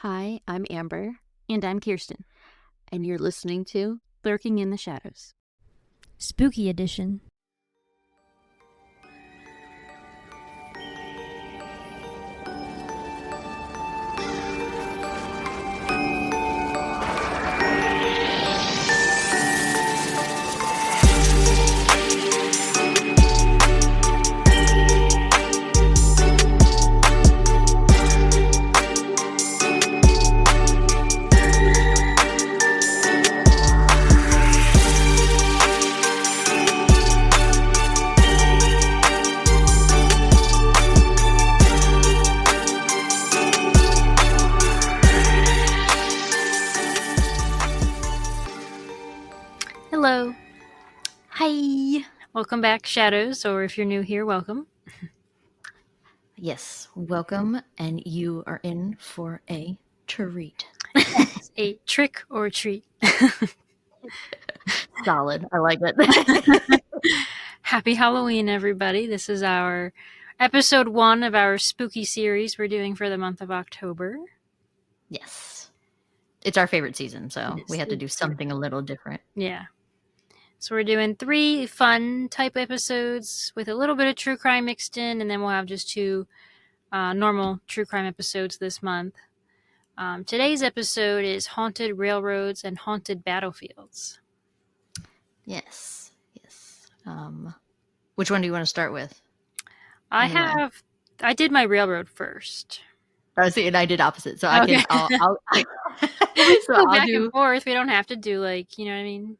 Hi, I'm Amber, And I'm Kirsten. and you're listening to Lurking in the Shadows. Spooky Edition. Hello. Hi. Welcome back, Shadows, or if you're new here, welcome. Yes, welcome, and you are in for a treat. It's a trick or treat. Solid. I like it. Happy Halloween, everybody. This is our episode 1 of our spooky series we're doing for the month of October. Yes. It's our favorite season, so Yes, we had to do something a little different. Yeah. So we're doing 3 fun type episodes with a little bit of true crime mixed in, and then we'll have just 2 normal true crime episodes this month. Today's episode is Haunted Railroads and Haunted Battlefields. Yes. Which one do you want to start with? I did my railroad first. I was saying I did opposite, so Okay. I'll Go back and forth. We don't have to do you know what I mean?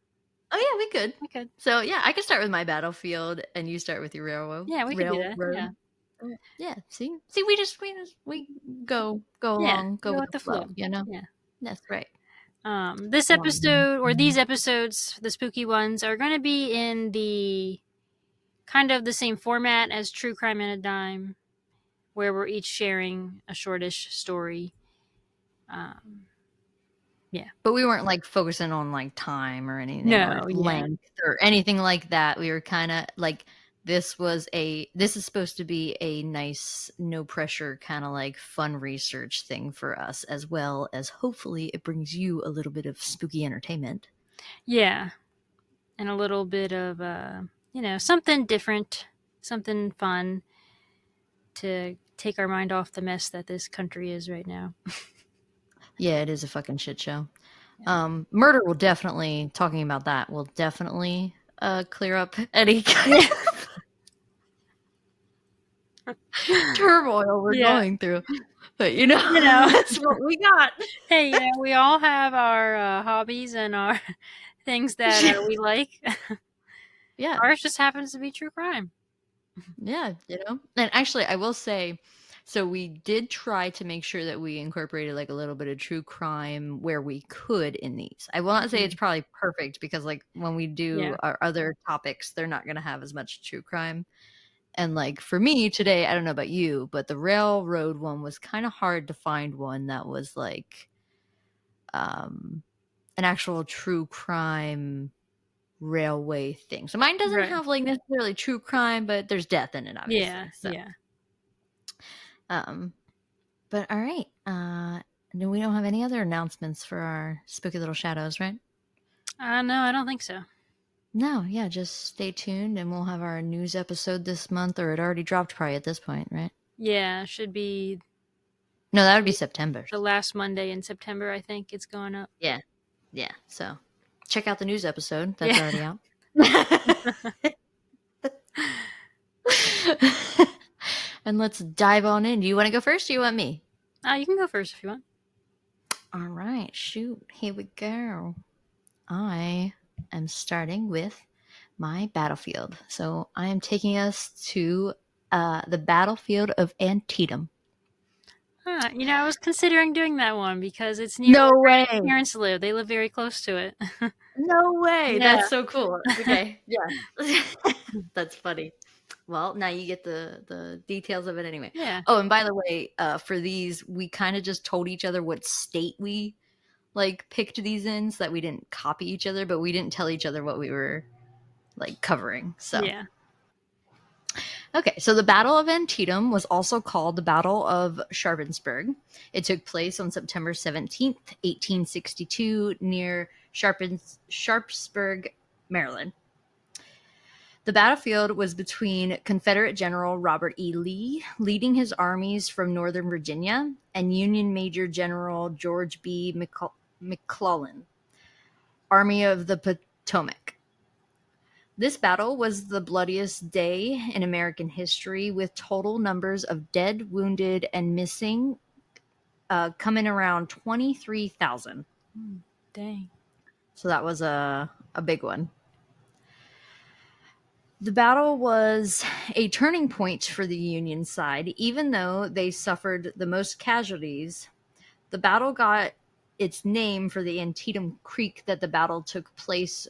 Oh yeah, we could. We could. So yeah, I can start with my battlefield, and you start with your railroad. Yeah, we could do that. Yeah. Yeah. See, we go along, go with the flow. You know. Yeah, that's right. This episode or these episodes, the spooky ones, are going to be in the kind of the same format as True Crime and a Dime, where we're each sharing a shortish story. Yeah, but we weren't focusing on time or anything, or length or anything like that. We were kind of this is supposed to be a nice, no pressure kind of fun research thing for us, as well as hopefully it brings you a little bit of spooky entertainment. Yeah, and a little bit of something different, something fun to take our mind off the mess that this country is right now. Yeah, it is a fucking shit show. Murder will definitely, talking about that, will definitely clear up any kind of turmoil we're going through. But that's what we got. Hey, we all have our hobbies and our things that we like. Yeah. Ours just happens to be true crime. Yeah, and actually I will say, so we did try to make sure that we incorporated a little bit of true crime where we could in these. I will not say it's probably perfect, because when we do our other topics, they're not going to have as much true crime. And for me today, I don't know about you, but the railroad one was kind of hard to find one that was an actual true crime railway thing. So mine doesn't have necessarily true crime, but there's death in it, obviously. But all right. No, we don't have any other announcements for our spooky little shadows, right? No, I don't think so. No, yeah, just stay tuned, and we'll have our news episode this month, or it already dropped probably at this point, right? Yeah, should be. No, that would be September. The last Monday in September, I think it's going up. Yeah. So check out the news episode. That's already out. And let's dive on in. Do you want to go first, or you want me? You can go first if you want. All right, shoot. Here we go. I am starting with my battlefield. So I am taking us to the battlefield of Antietam. I was considering doing that one because it's near where my parents live. They live very close to it. No way. Yeah. That's so cool. Okay. Yeah. That's funny. Well, now you get the details of it anyway. Yeah. Oh, and by the way, for these, we kind of just told each other what state we picked these in, so that we didn't copy each other, but we didn't tell each other what we were covering. So yeah. Okay, so the Battle of Antietam was also called the Battle of Sharpensburg. It took place on September 17th, 1862, near Sharpsburg, Maryland. The battlefield was between Confederate General Robert E. Lee, leading his armies from Northern Virginia, and Union Major General George B. McClellan, Army of the Potomac. This battle was the bloodiest day in American history, with total numbers of dead, wounded, and missing coming around 23,000. Dang. So that was a big one. The battle was a turning point for the Union side. Even though they suffered the most casualties, the battle got its name for the Antietam Creek that the battle took place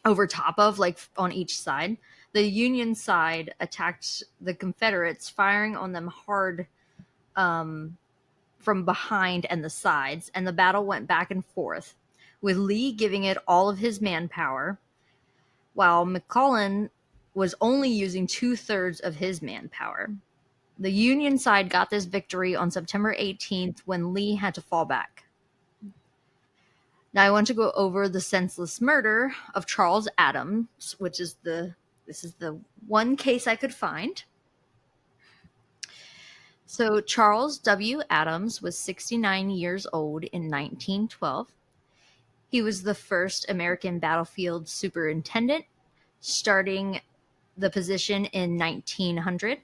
over top of, like on each side. The Union side attacked the Confederates, firing on them hard from behind and the sides, and the battle went back and forth, with Lee giving it all of his manpower, while McClellan was only using 2/3 of his manpower. The Union side got this victory on September 18th when Lee had to fall back. Now I want to go over the senseless murder of Charles Adams, which is this is the one case I could find. So Charles W. Adams was 69 years old in 1912. He was the first American battlefield superintendent, starting the position in 1900.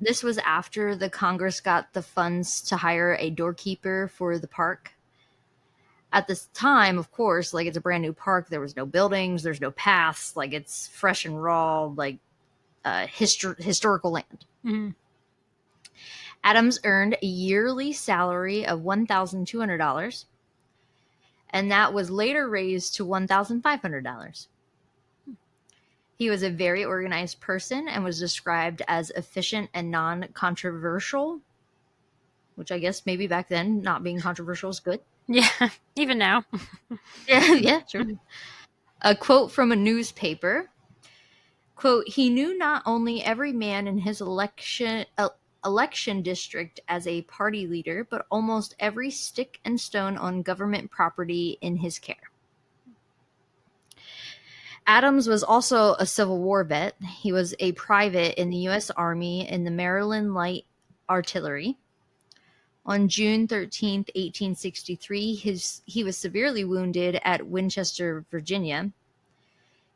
This was after the Congress got the funds to hire a doorkeeper for the park. At this time, of course, like it's a brand new park. There was no buildings. There's no paths. Like it's fresh and raw, like historical land. Mm-hmm. Adams earned a yearly salary of $1,200, and that was later raised to $1,500. He was a very organized person and was described as efficient and non-controversial, which I guess maybe back then not being controversial is good. Yeah, even now. Yeah, sure. A quote from a newspaper, quote, "He knew not only every man in his election district as a party leader, but almost every stick and stone on government property in his care." Adams was also a Civil War vet. He was a private in the U.S. Army in the Maryland Light Artillery. On June 13th, 1863, he was severely wounded at Winchester, Virginia.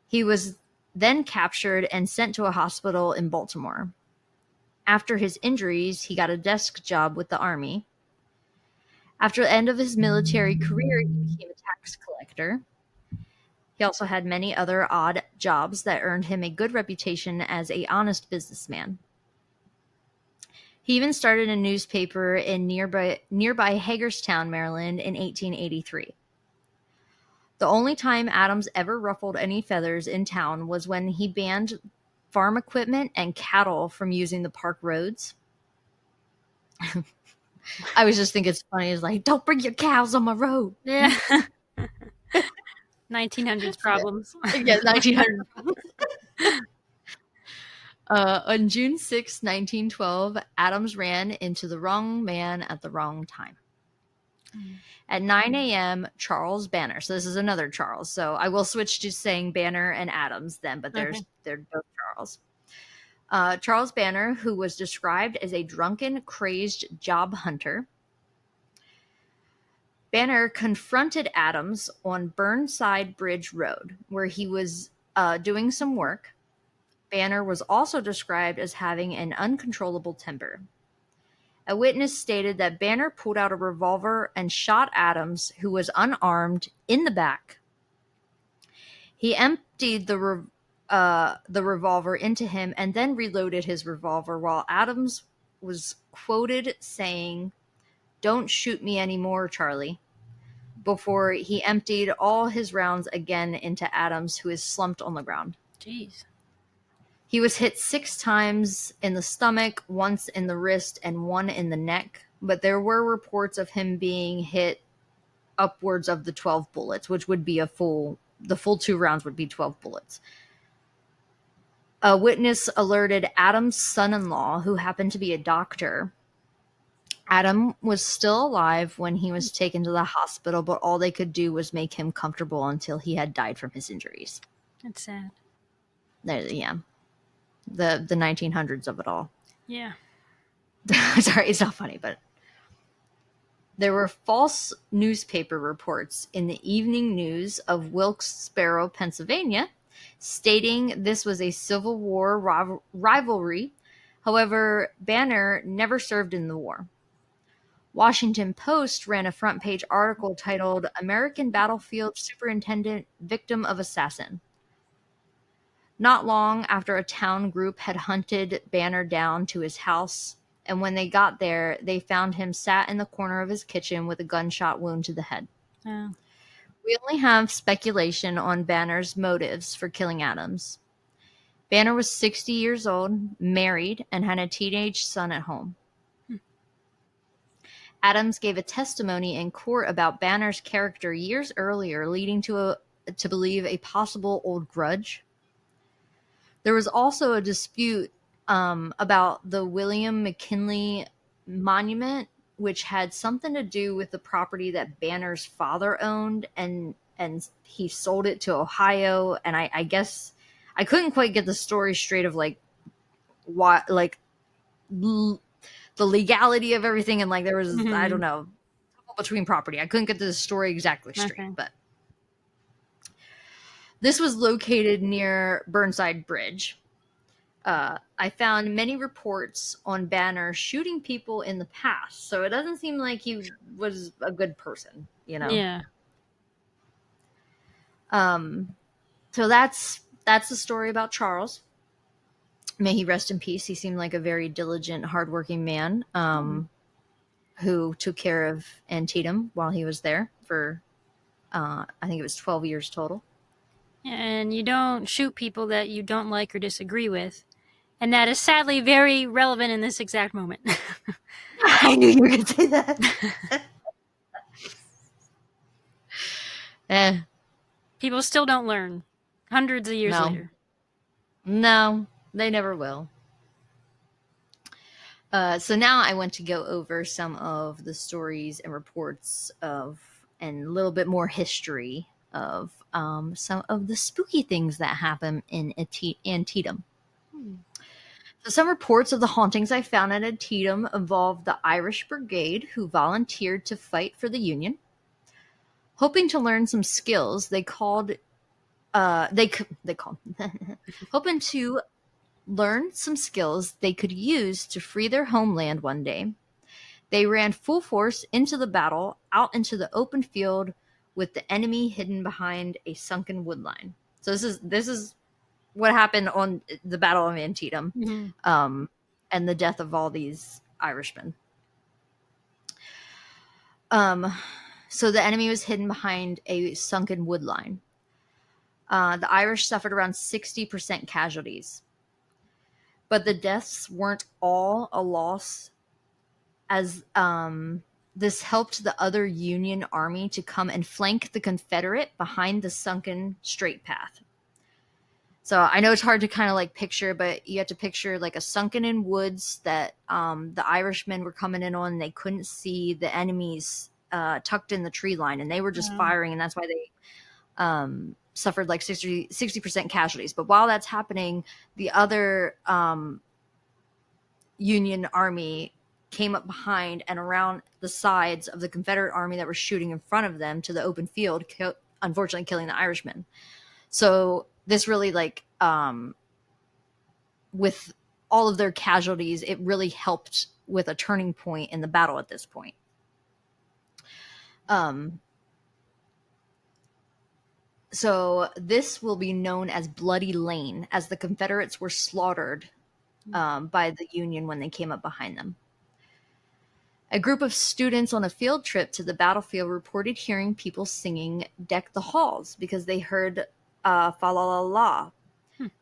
He was then captured and sent to a hospital in Baltimore. After his injuries, he got a desk job with the Army. After the end of his military career, he became a tax collector. He also had many other odd jobs that earned him a good reputation as an honest businessman. He even started a newspaper in nearby Hagerstown, Maryland in 1883. The only time Adams ever ruffled any feathers in town was when he banned farm equipment and cattle from using the park roads. I always just think it's funny. It's like, don't bring your cows on my road. Yeah. 1900s problems. Yeah, 1900 problems. On June 6, 1912, Adams ran into the wrong man at the wrong time. At 9 a.m., Charles Banner. So this is another Charles. So I will switch to saying Banner and Adams then, but they're both Charles. Charles Banner, who was described as a drunken, crazed job hunter. Banner confronted Adams on Burnside Bridge Road, where he was doing some work. Banner was also described as having an uncontrollable temper. A witness stated that Banner pulled out a revolver and shot Adams, who was unarmed, in the back. He emptied the revolver into him and then reloaded his revolver, while Adams was quoted saying, "Don't shoot me anymore, Charlie," before he emptied all his rounds again into Adams, who is slumped on the ground. Jeez. He was hit 6 times in the stomach, once in the wrist, and 1 in the neck. But there were reports of him being hit upwards of the 12 bullets, which would be the full 2 rounds would be 12 bullets. A witness alerted Adam's son-in-law, who happened to be a doctor. Adam was still alive when he was taken to the hospital, but all they could do was make him comfortable until he had died from his injuries. That's sad. Yeah. The 1900s of it all. Yeah. Sorry, it's not funny, but there were false newspaper reports in the Evening News of Wilkes-Barre, Pennsylvania, stating this was a Civil War rivalry. However, Banner never served in the war. Washington Post ran a front-page article titled "American Battlefield Superintendent Victim of Assassin." Not long after a town group had hunted Banner down to his house, and when they got there, they found him sat in the corner of his kitchen with a gunshot wound to the head. Oh. We only have speculation on Banner's motives for killing Adams. Banner was 60 years old, married, and had a teenage son at home. Adams gave a testimony in court about Banner's character years earlier, leading to believe a possible old grudge. There was also a dispute about the William McKinley Monument, which had something to do with the property that Banner's father owned, and he sold it to Ohio. And I guess I couldn't quite get the story straight of like what the legality of everything, and like there was I don't know, between property. I couldn't get the story exactly straight, but this was located near Burnside Bridge. I found many reports on Banner shooting people in the past, so it doesn't seem like he was a good person, you know. Yeah. So that's the story about Charles. May he rest in peace. He seemed like a very diligent, hardworking man who took care of Antietam while he was there for, I think it was 12 years total. And you don't shoot people that you don't like or disagree with. And that is sadly very relevant in this exact moment. I knew you were going to say that. People still don't learn hundreds of years later. No, they never will. So now I want to go over some of the stories and reports of, and a little bit more history of some of the spooky things that happen in Antietam. So some reports of the hauntings I found at Antietam involved the Irish Brigade, who volunteered to fight for the Union. Hoping to learn some skills, hoping to learn some skills they could use to free their homeland one day. They ran full force into the battle, out into the open field, with the enemy hidden behind a sunken wood line. So this is what happened on the Battle of Antietam, and the death of all these Irishmen. So the enemy was hidden behind a sunken wood line. The Irish suffered around 60% casualties. But the deaths weren't all a loss, as this helped the other Union army to come and flank the Confederate behind the sunken straight path. So I know it's hard to kind of like picture, but you have to picture like a sunken in woods that the Irishmen were coming in on, and they couldn't see the enemies tucked in the tree line, and they were just firing, and that's why they suffered like 60% casualties. But while that's happening, the other Union army came up behind and around the sides of the Confederate army that were shooting in front of them to the open field, unfortunately killing the Irishmen. So this really, like, with all of their casualties, it really helped with a turning point in the battle at this point. So this will be known as Bloody Lane, as the Confederates were slaughtered by the Union when they came up behind them. A group of students on a field trip to the battlefield reported hearing people singing "Deck the Halls" because they heard "Fa la la la."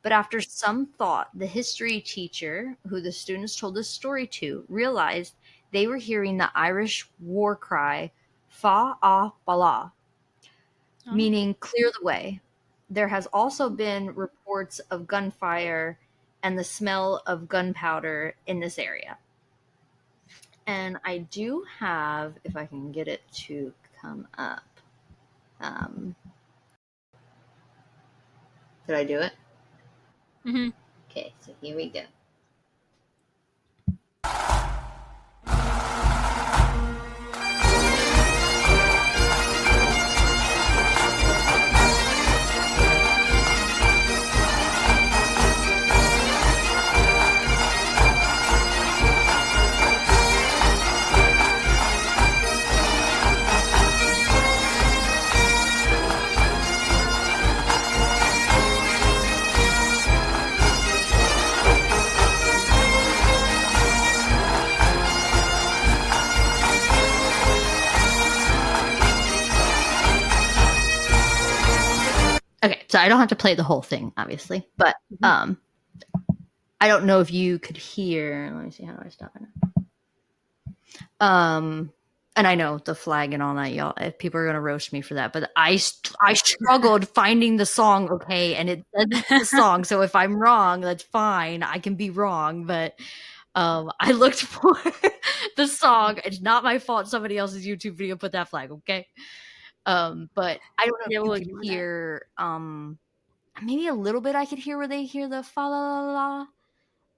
But after some thought, the history teacher, who the students told this story to, realized they were hearing the Irish war cry "Fa ah bala," meaning "clear the way." There has also been reports of gunfire and the smell of gunpowder in this area. And I do have, if I can get it to come up. Did I do it? Mm-hmm. Okay, so here we go. Okay, so I don't have to play the whole thing, obviously, but I don't know if you could hear. Let me see. How do I stop it? And I know the flag and all that, y'all. If people are gonna roast me for that, but I struggled finding the song. Okay, and it says it's the song, so if I'm wrong, that's fine. I can be wrong, but I looked for the song. It's not my fault. Somebody else's YouTube video put that flag. Okay. But I don't know if we'll you could hear maybe a little bit. I could hear where they hear the fa la la la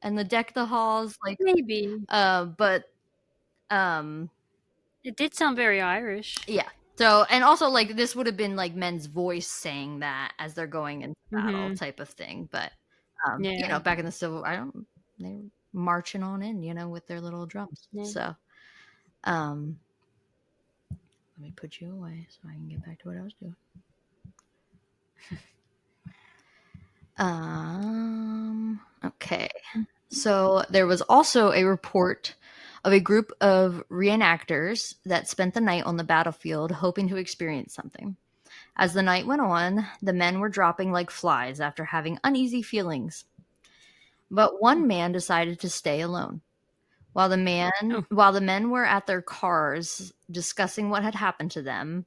and the deck the halls, like maybe. But It did sound very Irish. Yeah. So, and also like this would have been like men's voice saying that as they're going into battle type of thing. But you know, back in the Civil, they were marching on in, you know, with their little drums. Yeah. So, let me put you away so I can get back to what I was doing. Okay. So there was also a report of a group of reenactors that spent the night on the battlefield hoping to experience something. As the night went on, the men were dropping like flies after having uneasy feelings. But one man decided to stay alone. While the men were at their cars discussing what had happened to them,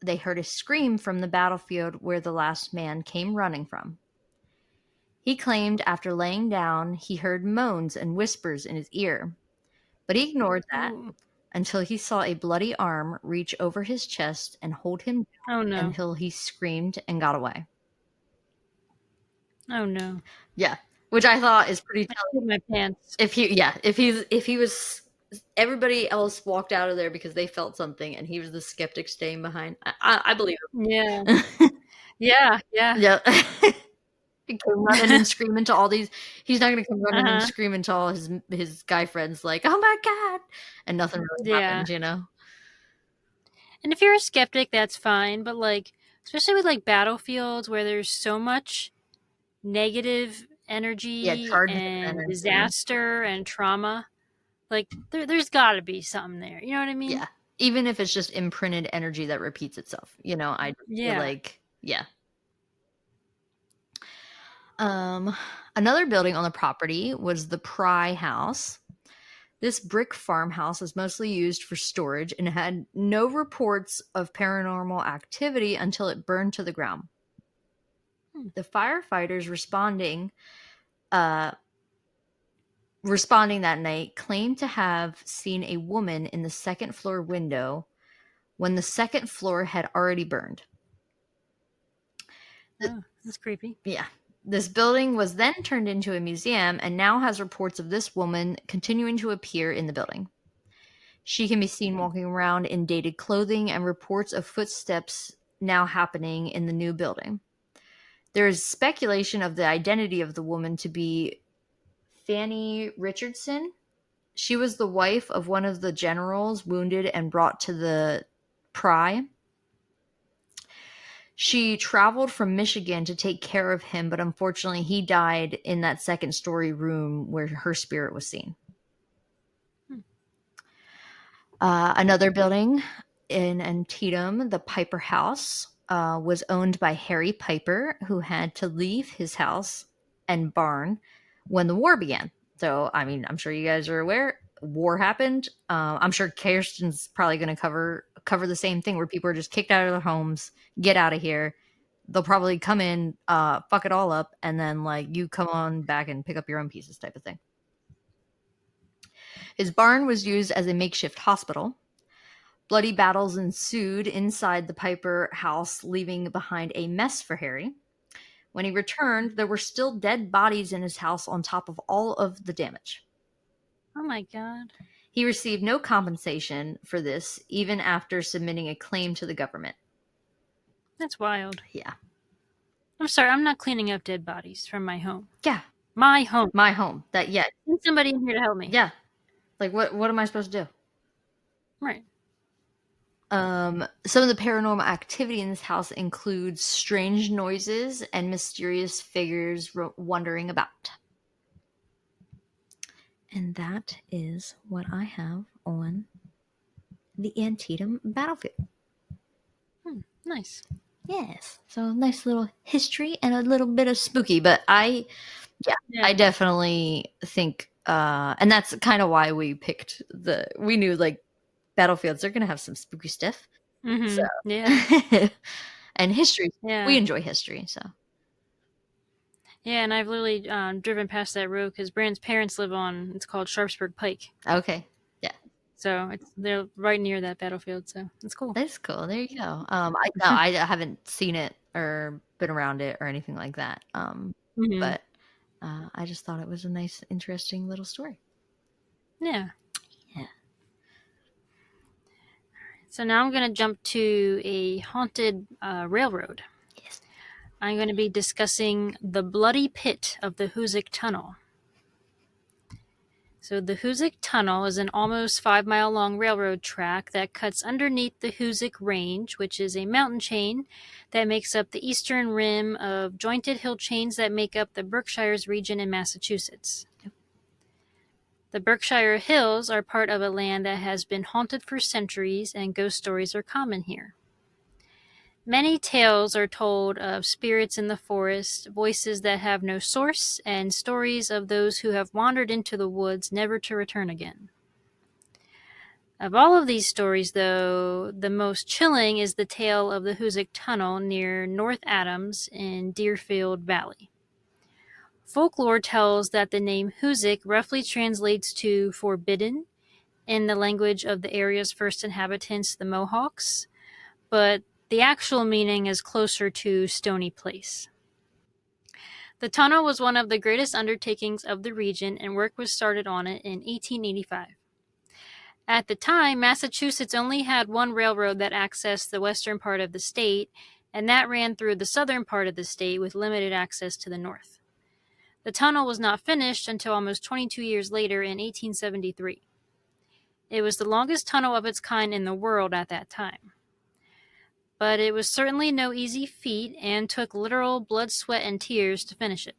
they heard a scream from the battlefield where the last man came running from. He claimed after laying down, he heard moans and whispers in his ear. But he ignored that until he saw a bloody arm reach over his chest and hold him down until he screamed and got away. Oh no. Yeah. Which I thought is pretty telling. My pants. If he was, everybody else walked out of there because they felt something, and he was the skeptic staying behind. I believe him. Yeah. Yeah. He came running and screaming to all these. He's not going to come running and screaming to all his guy friends like, "Oh my god!" and nothing really happened, you know. And if you're a skeptic, that's fine. But like, especially with like battlefields where there's so much negative energy and disaster and trauma, like there's got to be something there. You know what I mean? Yeah. Even if it's just imprinted energy that repeats itself, you know. I feel like another building on the property was the Pry House. This brick farmhouse was mostly used for storage and had no reports of paranormal activity until it burned to the ground. The firefighters responding that night claimed to have seen a woman in the second floor window when the second floor had already burned. That's creepy. Yeah. This building was then turned into a museum and now has reports of this woman continuing to appear in the building. She can be seen walking around in dated clothing, and reports of footsteps now happening in the new building. There is speculation of the identity of the woman to be Fanny Richardson. She was the wife of one of the generals wounded and brought to the Pry. She traveled from Michigan to take care of him, but unfortunately he died in that second story room where her spirit was seen. Another building in Antietam, the Piper House, was owned by Harry Piper, who had to leave his house and barn when the war began. So, I mean, I'm sure you guys are aware. War happened. I'm sure Kirsten's probably going to cover the same thing where people are just kicked out of their homes, get out of here. they'll probably come in, fuck it all up, and then like you come on back and pick up your own pieces type of thing. His barn was used as a makeshift hospital. Bloody battles ensued inside the Piper house, leaving behind a mess for Harry. When he returned, there were still dead bodies in his house on top of all of the damage. Oh my god. He received no compensation for this, even after submitting a claim to the government. That's wild. Yeah. I'm sorry, I'm not cleaning up dead bodies from my home. Yeah. My home. My home. That, yeah. Send somebody in here to help me. Yeah. Like, what am I supposed to do? Right. Some of the paranormal activity in this house includes strange noises and mysterious figures wandering about. And that is what I have on the Antietam Battlefield. Nice. Yes. So nice little history and a little bit of spooky, but I definitely think, and that's kind of why we picked we knew like battlefields, they're going to have some spooky stuff. Mm-hmm. So. Yeah. And history. Yeah. We enjoy history, so. Yeah, and I've literally driven past that road because Brand's parents live on, it's called Sharpsburg Pike. Okay. Yeah. So they're right near that battlefield, so it's cool. That's cool. There you go. I haven't seen it or been around it or anything like that. But I just thought it was a nice, interesting little story. Yeah. Yeah. So now I'm going to jump to a haunted railroad. Yes. I'm going to be discussing the Bloody Pit of the Hoosac Tunnel. So the Hoosac Tunnel is an almost 5-mile-long railroad track that cuts underneath the Hoosac Range, which is a mountain chain that makes up the eastern rim of jointed hill chains that make up the Berkshires region in Massachusetts. Yep. The Berkshire Hills are part of a land that has been haunted for centuries, and ghost stories are common here. Many tales are told of spirits in the forest, voices that have no source, and stories of those who have wandered into the woods never to return again. Of all of these stories, though, the most chilling is the tale of the Hoosac Tunnel near North Adams in Deerfield Valley. Folklore tells that the name Hoosac roughly translates to forbidden in the language of the area's first inhabitants, the Mohawks, but the actual meaning is closer to Stony Place. The tunnel was one of the greatest undertakings of the region, and work was started on it in 1885. At the time, Massachusetts only had one railroad that accessed the western part of the state, and that ran through the southern part of the state with limited access to the north. The tunnel was not finished until almost 22 years later in 1873. It was the longest tunnel of its kind in the world at that time. But it was certainly no easy feat and took literal blood, sweat, and tears to finish it.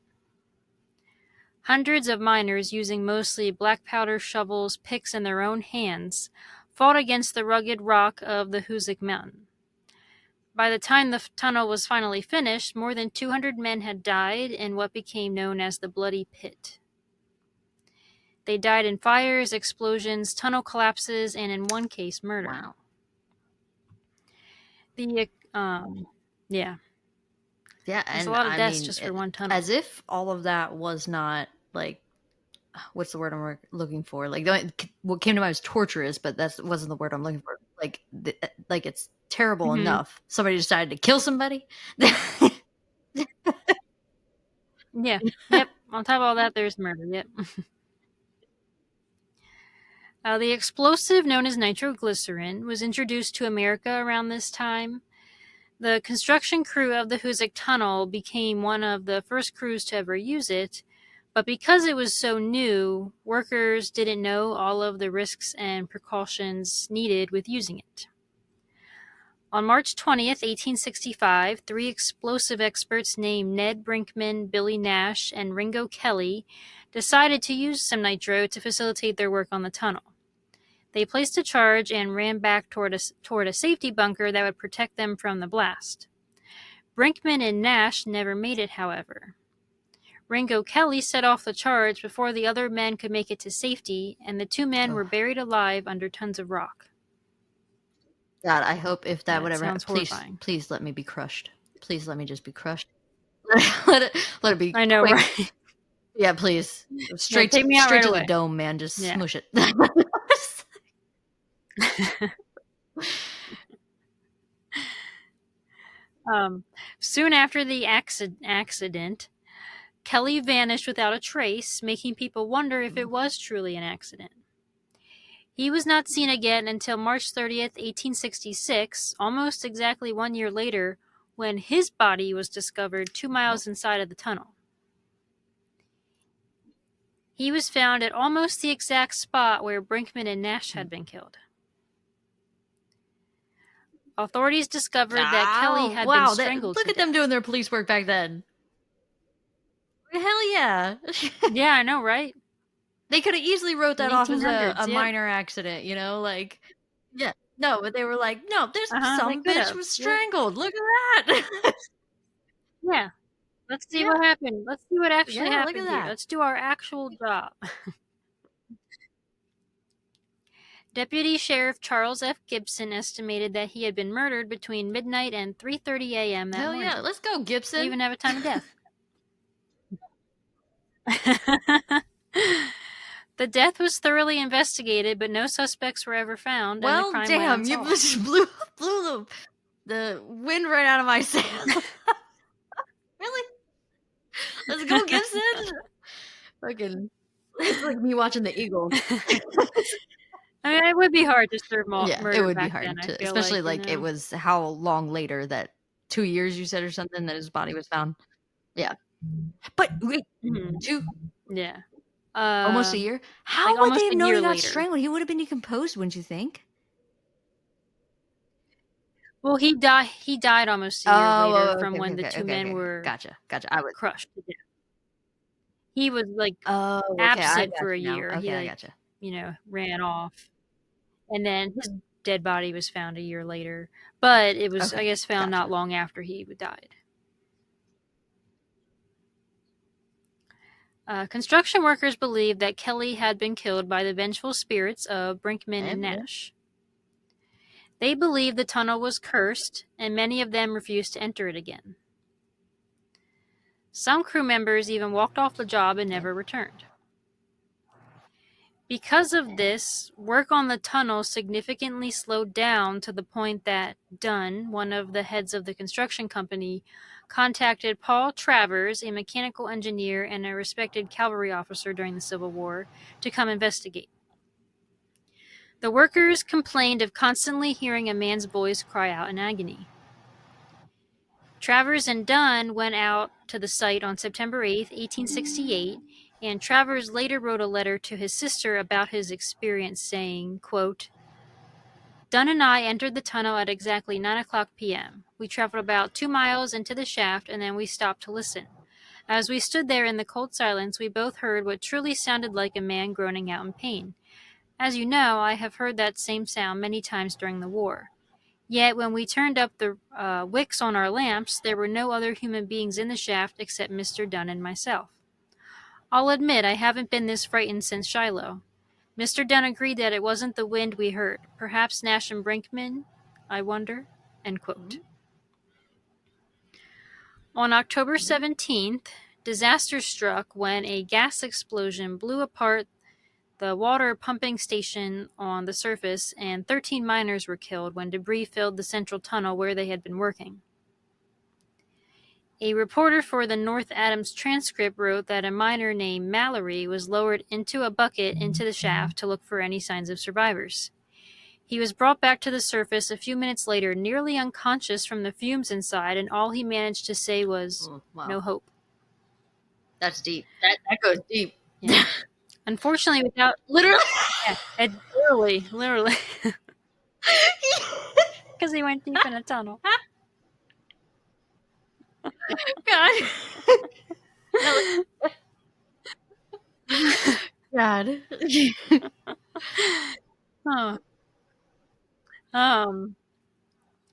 Hundreds of miners, using mostly black powder shovels, picks, and their own hands, fought against the rugged rock of the Hoosac Mountain. By the time the tunnel was finally finished, more than 200 men had died in what became known as the Bloody Pit. They died in fires, explosions, tunnel collapses, and in one case, murder. Wow. Yeah, and a lot of deaths just for one tunnel. As if all of that was not like, what's the word I'm looking for? Like, what came to mind was torturous, but that wasn't the word I'm looking for. Like, like it's terrible enough. Somebody decided to kill somebody. Yeah. Yep. On top of all that, there's murder. Yep. The explosive known as nitroglycerin was introduced to America around this time. The construction crew of the Hoosac Tunnel became one of the first crews to ever use it, but because it was so new, workers didn't know all of the risks and precautions needed with using it. On March 20th, 1865, 3 explosive experts named Ned Brinkman, Billy Nash, and Ringo Kelly decided to use some nitro to facilitate their work on the tunnel. They placed a charge and ran back toward a safety bunker that would protect them from the blast. Brinkman and Nash never made it, however. Ringo Kelly set off the charge before the other men could make it to safety, and the 2 men were buried alive under tons of rock. God, I hope if that would ever happen, horrifying. please let me be crushed. Please let me just be crushed. let it be. I know, quick. right? Yeah, please. Straight take me out straight right to away. the dome, man. Just Yeah. smush it. Soon after the accident, Kelly vanished without a trace, making people wonder if it was truly an accident. He was not seen again until March 30th, 1866, almost exactly 1 year later, when his body was discovered 2 miles inside of the tunnel. He was found at almost the exact spot where Brinkman and Nash had been killed. Authorities discovered that Kelly had been strangled Look to at them death. doing their police work back then. Hell yeah. Yeah, I know, right? They could have easily wrote that off as 1800s, a yep. minor accident, like, yeah. No, but they were like, no, this some they bitch could've, was yep. strangled. Look at that. Yeah. Let's see Yeah. what happened. Let's see what actually Yeah, look happened at here. that. Let's do our actual job. Deputy Sheriff Charles F. Gibson estimated that he had been murdered between midnight and 3:30 a.m. that Hell morning. yeah, let's go, Gibson. They even have a time of death. The death was thoroughly investigated, but no suspects were ever found. And the Well, crime damn, went you unsolved. just blew the wind right out of my sail. Really? Let's go, Gibson. Fucking, it's like me watching the Eagle. I mean, it would be hard to serve Yeah, murder it would be back hard then, I to, feel especially like, it was how long later that 2 years you said or something that his body was found. Yeah, but wait, Yeah. almost a year. How like would almost they have a known year he got later. strangled? He would have been decomposed, wouldn't you think? Well, he died almost a year later from when the two men were Gotcha. I was crushed to death. He was like I absent got for a you now. year. Okay, He I gotcha. Ran off, and then his dead body was found a year later. But it was, I guess, found not long after he died. Construction workers believed that Kelly had been killed by the vengeful spirits of Brinkman and Nash. They believed the tunnel was cursed, and many of them refused to enter it again. Some crew members even walked off the job and never returned. Because of this, work on the tunnel significantly slowed down to the point that Dunn, one of the heads of the construction company, contacted Paul Travers, a mechanical engineer and a respected cavalry officer during the Civil War, to come investigate. The workers complained of constantly hearing a man's voice cry out in agony. Travers and Dunn went out to the site on September 8, 1868, and Travers later wrote a letter to his sister about his experience, saying, quote, Dunn and I entered the tunnel at exactly 9 o'clock p.m. We traveled about 2 miles into the shaft, and then we stopped to listen. As we stood there in the cold silence, we both heard what truly sounded like a man groaning out in pain. As you know, I have heard that same sound many times during the war. Yet when we turned up the wicks on our lamps, there were no other human beings in the shaft except Mr. Dunn and myself. I'll admit I haven't been this frightened since Shiloh. Mr. Dunn agreed that it wasn't the wind we heard. Perhaps Nash and Brinkman, I wonder. End quote. On October 17th, disaster struck when a gas explosion blew apart the water pumping station on the surface, and 13 miners were killed when debris filled the central tunnel where they had been working. A reporter for the North Adams Transcript wrote that a miner named Mallory was lowered into a bucket into the shaft to look for any signs of survivors. He was brought back to the surface a few minutes later, nearly unconscious from the fumes inside, and all he managed to say was, no hope. That's deep. That goes deep. Yeah. Unfortunately, without... Literally. Yeah, literally. Because he went deep in a tunnel. God. God.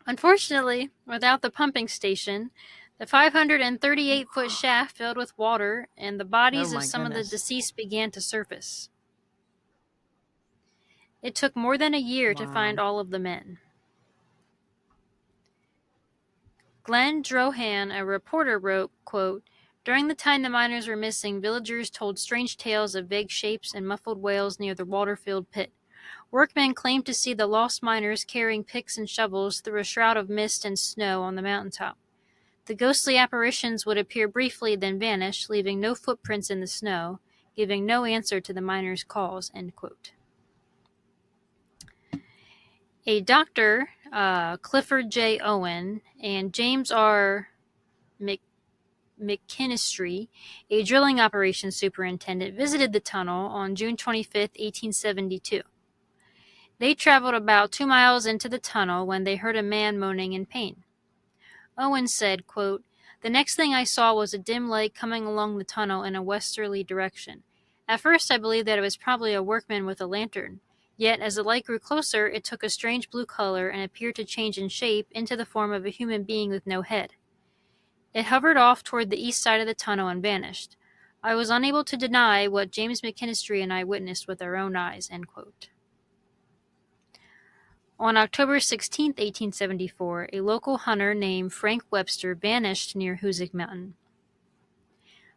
Unfortunately, without the pumping station, the 538-foot shaft filled with water, and the bodies of some of the deceased began to surface. It took more than a year to find all of the men. Glenn Drohan, a reporter, wrote, quote, "During the time the miners were missing, villagers told strange tales of vague shapes and muffled wails near the water-filled pit. Workmen claimed to see the lost miners carrying picks and shovels through a shroud of mist and snow on the mountaintop. The ghostly apparitions would appear briefly, then vanish, leaving no footprints in the snow, giving no answer to the miners' calls," end quote. A doctor, Clifford J. Owen, and James R. McKinstry, a drilling operations superintendent, visited the tunnel on June 25, 1872. They traveled about 2 miles into the tunnel when they heard a man moaning in pain. Owen said, quote, "The next thing I saw was a dim light coming along the tunnel in a westerly direction. At first I believed that it was probably a workman with a lantern. Yet, as the light grew closer, it took a strange blue color and appeared to change in shape into the form of a human being with no head. It hovered off toward the east side of the tunnel and vanished. I was unable to deny what James McKinstry and I witnessed with our own eyes," end quote. On October 16, 1874, a local hunter named Frank Webster vanished near Hoosac Mountain.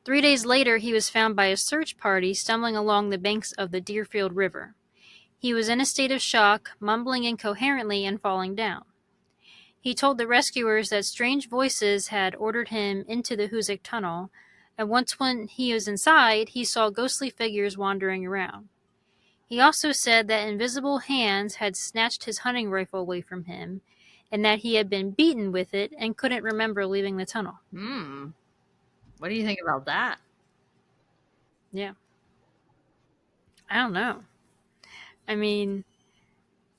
3 days later, he was found by a search party stumbling along the banks of the Deerfield River. He was in a state of shock, mumbling incoherently and falling down. He told the rescuers that strange voices had ordered him into the Hoosac Tunnel, and once when he was inside, he saw ghostly figures wandering around. He also said that invisible hands had snatched his hunting rifle away from him, and that he had been beaten with it and couldn't remember leaving the tunnel. What do you think about that? Yeah. I don't know. I mean,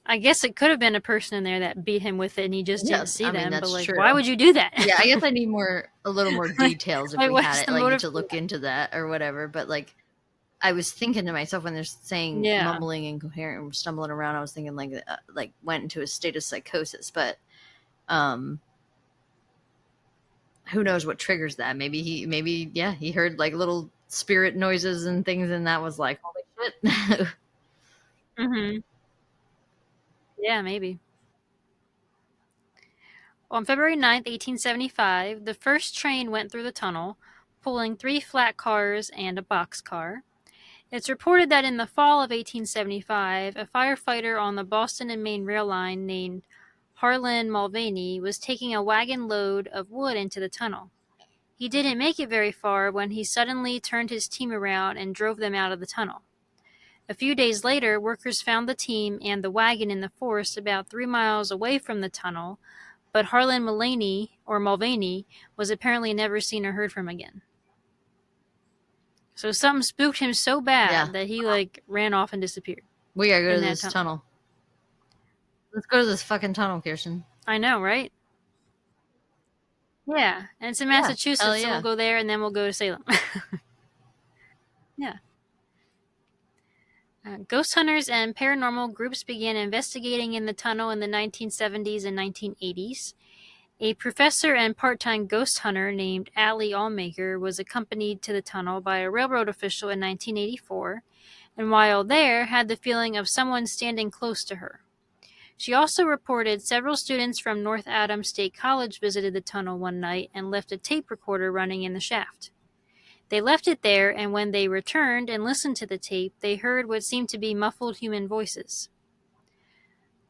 I guess it could have been a person in there that beat him with it and he just didn't see them, but like, true. why would you do that? Yeah, I guess I need a little more details if Like, we what's had it, the like motive to for look that? into that or whatever. But like, I was thinking to myself when they're saying Yeah. mumbling incoherent and stumbling around, I was thinking like went into a state of psychosis. But who knows what triggers that? Maybe he heard like little spirit noises and things, and that was like, holy shit. Mm-hmm. Yeah, maybe. On February 9th, 1875, the first train went through the tunnel, pulling 3 flat cars and a boxcar. It's reported that in the fall of 1875, a firefighter on the Boston and Maine rail line named Harlan Mulvaney was taking a wagon load of wood into the tunnel. He didn't make it very far when he suddenly turned his team around and drove them out of the tunnel. A few days later, workers found the team and the wagon in the forest about 3 miles away from the tunnel, but Harlan Mulvaney was apparently never seen or heard from again. So something spooked him so bad that he like ran off and disappeared. We gotta go to this tunnel. Let's go to this fucking tunnel, Kirsten. I know, right? Yeah, and it's in Massachusetts, so we'll go there and then we'll go to Salem. Yeah. Ghost hunters and paranormal groups began investigating in the tunnel in the 1970s and 1980s. A professor and part-time ghost hunter named Allie Allmaker was accompanied to the tunnel by a railroad official in 1984, and while there had the feeling of someone standing close to her. She also reported several students from North Adams State College visited the tunnel one night and left a tape recorder running in the shaft. They left it there, and when they returned and listened to the tape, they heard what seemed to be muffled human voices.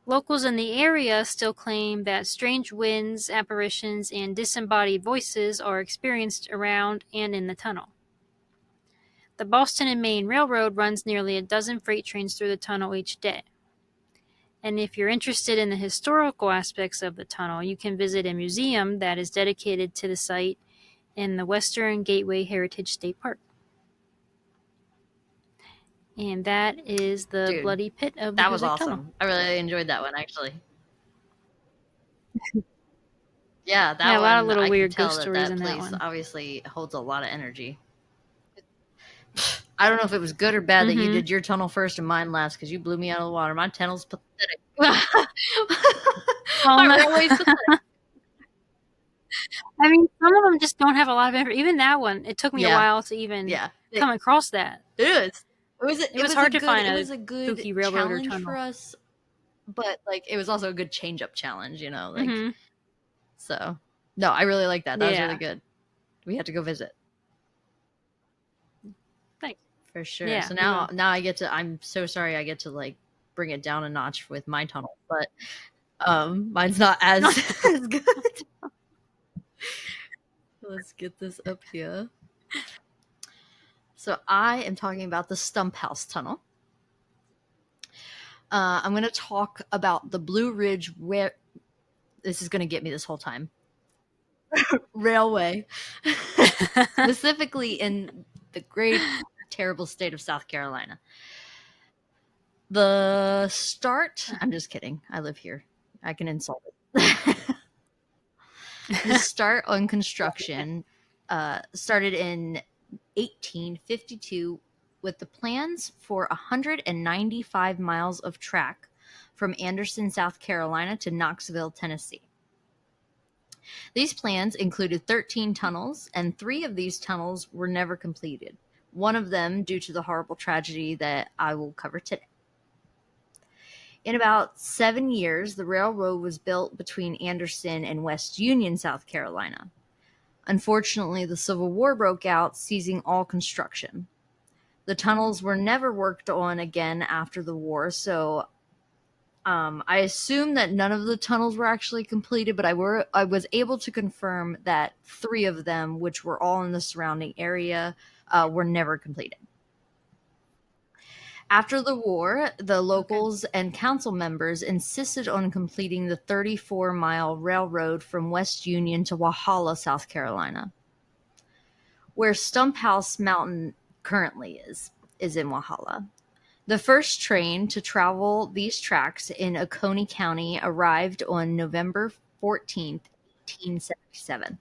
Locals in the area still claim that strange winds, apparitions, and disembodied voices are experienced around and in the tunnel. The Boston and Maine Railroad runs nearly a dozen freight trains through the tunnel each day. And if you're interested in the historical aspects of the tunnel, you can visit a museum that is dedicated to the site in the Western Gateway Heritage State Park. And that is the Bloody Pit of the That was Hoosac awesome. Tunnel. I really enjoyed that one, actually. Yeah, that a one. lot of little I weird can tell ghost stories that in that place one. obviously holds a lot of energy. I don't know if it was good or bad that you did your tunnel first and mine last, because you blew me out of the water. My tunnel's pathetic. My railway's pathetic. I mean, some of them just don't have a lot of effort. Even that one, it took me a while to even come across that. It is. It was hard to find it was a good spooky railroad or challenge tunnel for us, but like it was also a good change-up challenge, you know. Like, so No, I really like that. That was Yeah. really good. We had to go visit. Thanks. For sure. Yeah, So we now will. I get to, I'm so sorry I get to like bring it down a notch with my tunnel, but mine's not as, as good. Let's get this up here. So I am talking about the Stumphouse Tunnel. I'm going to talk about the Blue Ridge this is going to get me this whole time. Railway. Specifically in the great, terrible state of South Carolina. The start, I'm just kidding. I live here. I can insult it. The start on construction started in 1852 with the plans for 195 miles of track from Anderson, South Carolina to Knoxville, Tennessee. These plans included 13 tunnels, and 3 of these tunnels were never completed, one of them due to the horrible tragedy that I will cover today. In about 7 years, the railroad was built between Anderson and West Union, South Carolina. Unfortunately, the Civil War broke out, seizing all construction. The tunnels were never worked on again after the war, so I assume that none of the tunnels were actually completed, but I was able to confirm that 3 of them, which were all in the surrounding area, were never completed. After the war, the locals and council members insisted on completing the 34-mile railroad from West Union to Walhalla, South Carolina. Where Stumphouse Mountain currently is in Walhalla. The first train to travel these tracks in Oconee County arrived on November 14th, 1877.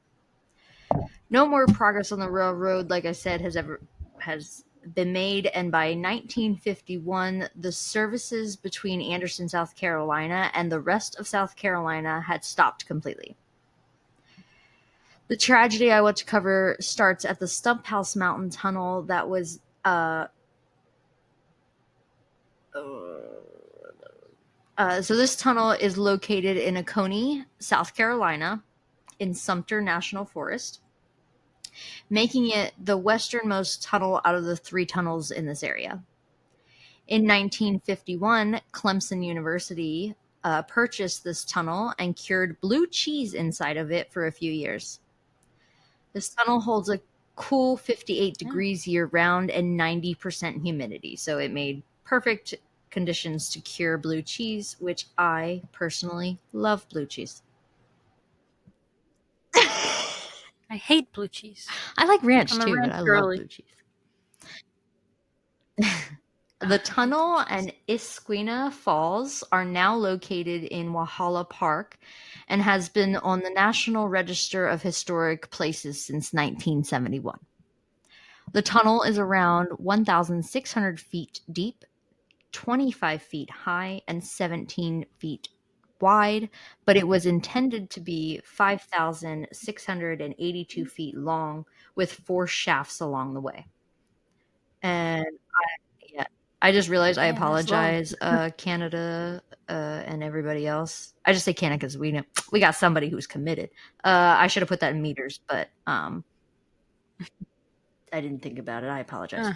No more progress on the railroad, like I said, has been made, and by 1951, the services between Anderson, South Carolina, and the rest of South Carolina had stopped completely. The tragedy I want to cover starts at the Stumphouse Mountain Tunnel that was so this tunnel is located in Oconee, South Carolina, in Sumter National Forest, making it the westernmost tunnel out of the 3 tunnels in this area. In 1951, Clemson University purchased this tunnel and cured blue cheese inside of it for a few years. This tunnel holds a cool 58 degrees year-round and 90% humidity, so it made perfect conditions to cure blue cheese, which I personally love blue cheese. I hate blue cheese. I like ranch I'm a too, ranch but I girly. love blue cheese. The tunnel and Isquina Falls are now located in Walhalla Park and has been on the National Register of Historic Places since 1971. The tunnel is around 1,600 feet deep, 25 feet high, and 17 feet wide, but it was intended to be 5,682 feet long with 4 shafts along the way. And I just realized I apologize, Canada and everybody else. I just say Canada because we got somebody who's committed. I should have put that in meters, but I didn't think about it. I apologize.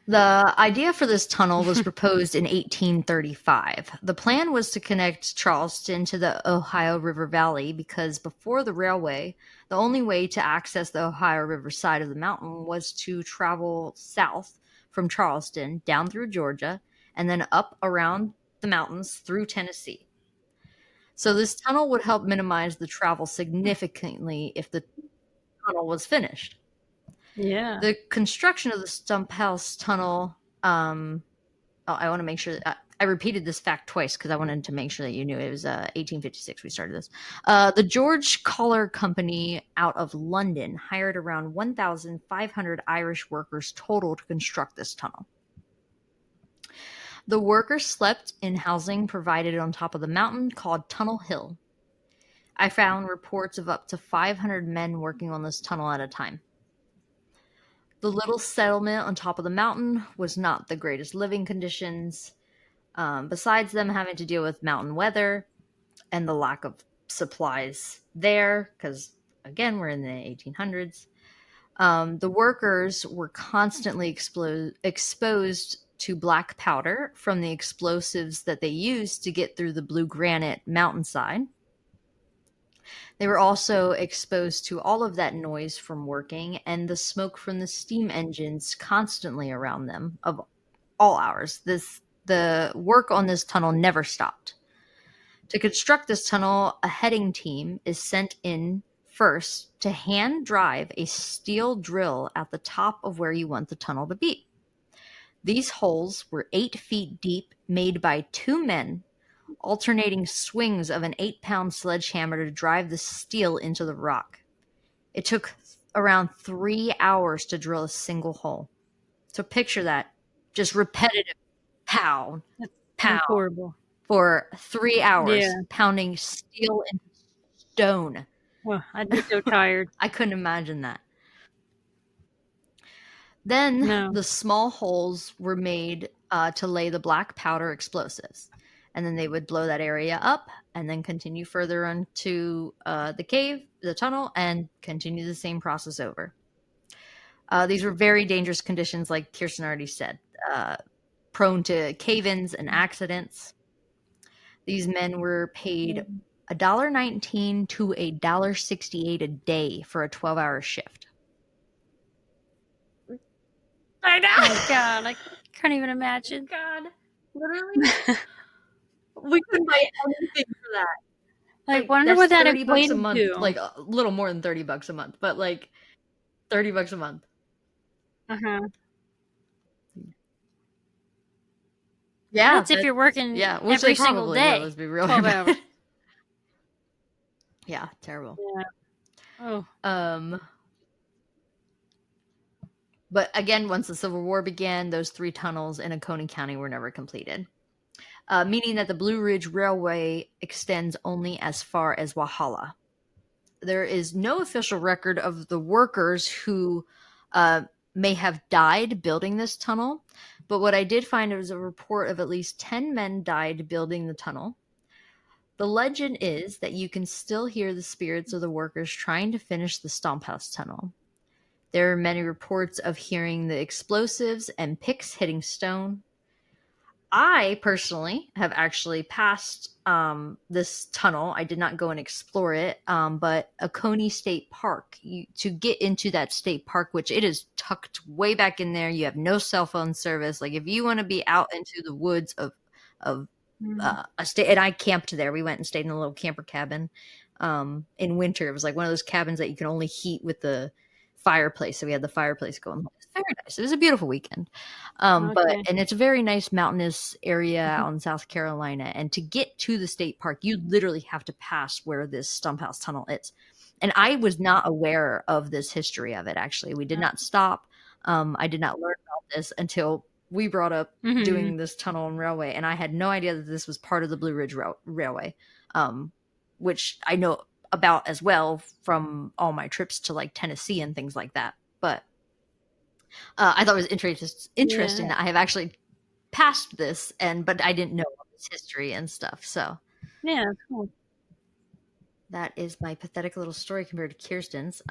The idea for this tunnel was proposed in 1835. The plan was to connect Charleston to the Ohio River Valley because before the railway, the only way to access the Ohio River side of the mountain was to travel south from Charleston down through Georgia and then up around the mountains through Tennessee. So this tunnel would help minimize the travel significantly if the tunnel was finished. Yeah. The construction of the Stumphouse Tunnel, I want to make sure that I repeated this fact twice because I wanted to make sure that you knew it was 1856 we started this. The George Collar Company out of London hired around 1,500 Irish workers total to construct this tunnel. The workers slept in housing provided on top of the mountain called Tunnel Hill. I found reports of up to 500 men working on this tunnel at a time. The little settlement on top of the mountain was not the greatest living conditions, besides them having to deal with mountain weather and the lack of supplies there because, again, we're in the 1800s. The workers were constantly exposed to black powder from the explosives that they used to get through the blue granite mountainside. They were also exposed to all of that noise from working and the smoke from the steam engines constantly around them of all hours. The work on this tunnel never stopped. To construct this tunnel, a heading team is sent in first to hand drive a steel drill at the top of where you want the tunnel to be. These holes were 8 feet deep, made by 2 men, alternating swings of an 8-pound sledgehammer to drive the steel into the rock. It took around 3 hours to drill a single hole. So picture that. Just repetitive pow, pow. Horrible. For 3 hours, Yeah. pounding steel into stone. Well, I'd be so tired. I couldn't imagine that. Then the small holes were made to lay the black powder explosives. And then they would blow that area up and then continue further onto the cave, the tunnel, and continue the same process over. These were very dangerous conditions, like Kirsten already said, prone to cave-ins and accidents. These men were paid $1.19 to $1.68 a day for a 12-hour shift. I know. Oh God, I can't even imagine. God, literally, we couldn't buy anything for that. Like, wonder what that $30 a equated month, to. like a little more than $30 a month, but like $30 a month. Yeah, that's if you're working which every single day. Let's be real. 12 hours. Yeah, terrible. Yeah. Oh. But again, once the Civil War began, those 3 tunnels in Oconee County were never completed, meaning that the Blue Ridge Railway extends only as far as Walhalla. There is no official record of the workers who may have died building this tunnel, but what I did find was a report of at least 10 men died building the tunnel. The legend is that you can still hear the spirits of the workers trying to finish the Stumphouse Tunnel. There are many reports of hearing the explosives and picks hitting stone. I personally have actually passed this tunnel. I did not go and explore it, but Oconee State Park. To get into that state park, which it is tucked way back in there, you have no cell phone service. Like if you want to be out into the woods of a state, and I camped there. We went and stayed in a little camper cabin in winter. It was like one of those cabins that you can only heat with the fireplace. So we had the fireplace going. It was very nice. It was a beautiful weekend. And it's a very nice mountainous area out in South Carolina. And to get to the state park, you literally have to pass where this Stumphouse Tunnel is. And I was not aware of this history of it, actually. We did not stop. I did not learn about this until we brought up doing this tunnel and railway. And I had no idea that this was part of the Blue Ridge Railway, which I know about as well from all my trips to like Tennessee and things like that. But I thought it was interesting that I have actually passed this, but I didn't know this history and stuff. So yeah, cool. That is my pathetic little story compared to Kirsten's.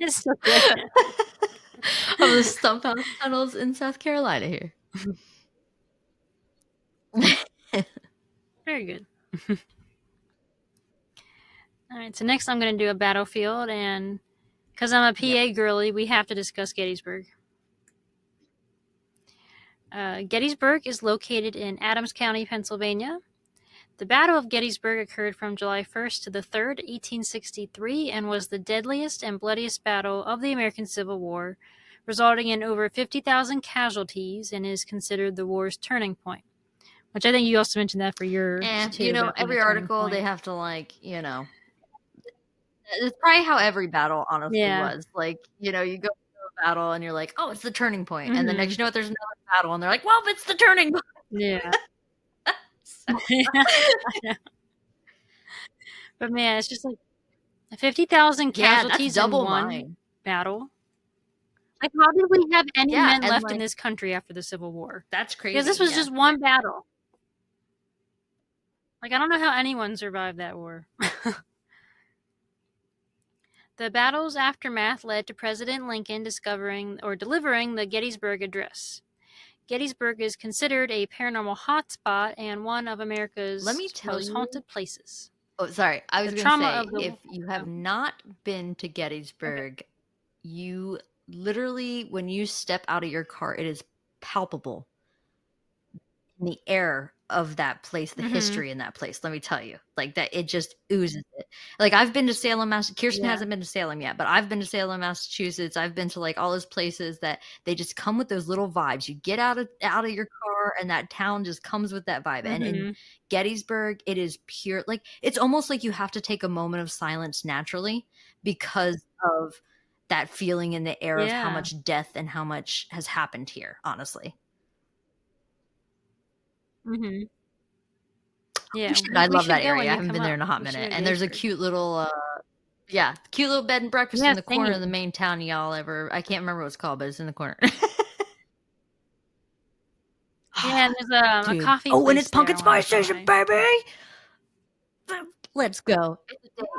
It's so good. Of the Stumphouse tunnels in South Carolina here. Very good. All right, so next I'm going to do a battlefield, and because I'm a PA girly, we have to discuss Gettysburg. Gettysburg is located in Adams County, Pennsylvania. The Battle of Gettysburg occurred from July 1st to the 3rd, 1863, and was the deadliest and bloodiest battle of the American Civil War, resulting in over 50,000 casualties, and is considered the war's turning point. Which I think you also mentioned that for yours. You know, every article they have to it's probably how every battle honestly was. Like, you go to a battle and you're like, oh, it's the turning point. And the next you know what, there's another battle and they're like, well, it's the turning point. Yeah. But man, it's just like 50,000 casualties in one battle. Like, how did we have any men left in this country after the Civil War? That's crazy. Because this was just one battle. Like, I don't know how anyone survived that war. The battle's aftermath led to President Lincoln delivering the Gettysburg Address. Gettysburg is considered a paranormal hotspot and one of America's most haunted places. Oh, sorry. I was The going to trauma say, of the- if you have not been to Gettysburg, you literally, when you step out of your car, it is palpable in the air of that place, the history in that place. Let me tell you, like that, it just oozes it. Like I've been to Salem, Massachusetts. Kirsten hasn't been to Salem yet, but I've been to Salem, Massachusetts. I've been to like all those places that they just come with those little vibes. You get out of your car, and that town just comes with that vibe. And in Gettysburg, it is pure. Like it's almost like you have to take a moment of silence naturally because of that feeling in the air of how much death and how much has happened here. Honestly. Yeah, I love that area. I haven't been there in a hot minute. And there's a cute little cute little bed and breakfast in the corner of the main town y'all ever. I can't remember what it's called, but it's in the corner. Yeah, and there's a coffee place. Oh, and it's Pumpkin Spice Station, baby! Let's go.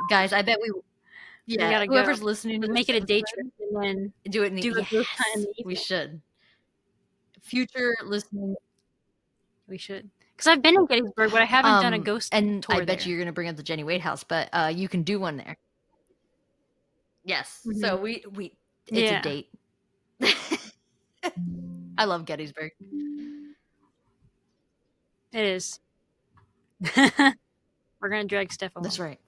Guys, I bet we gotta whoever's go. listening to make it a day trip and then do it in do yes, we should. Future listening. We should. Because I've been in Gettysburg, but I haven't done a ghost and tour I bet there. you're going to bring up the Jenny Wade house, but you can do one there. Yes. So we it's a date. I love Gettysburg. It is. We're going to drag Steph along. That's right.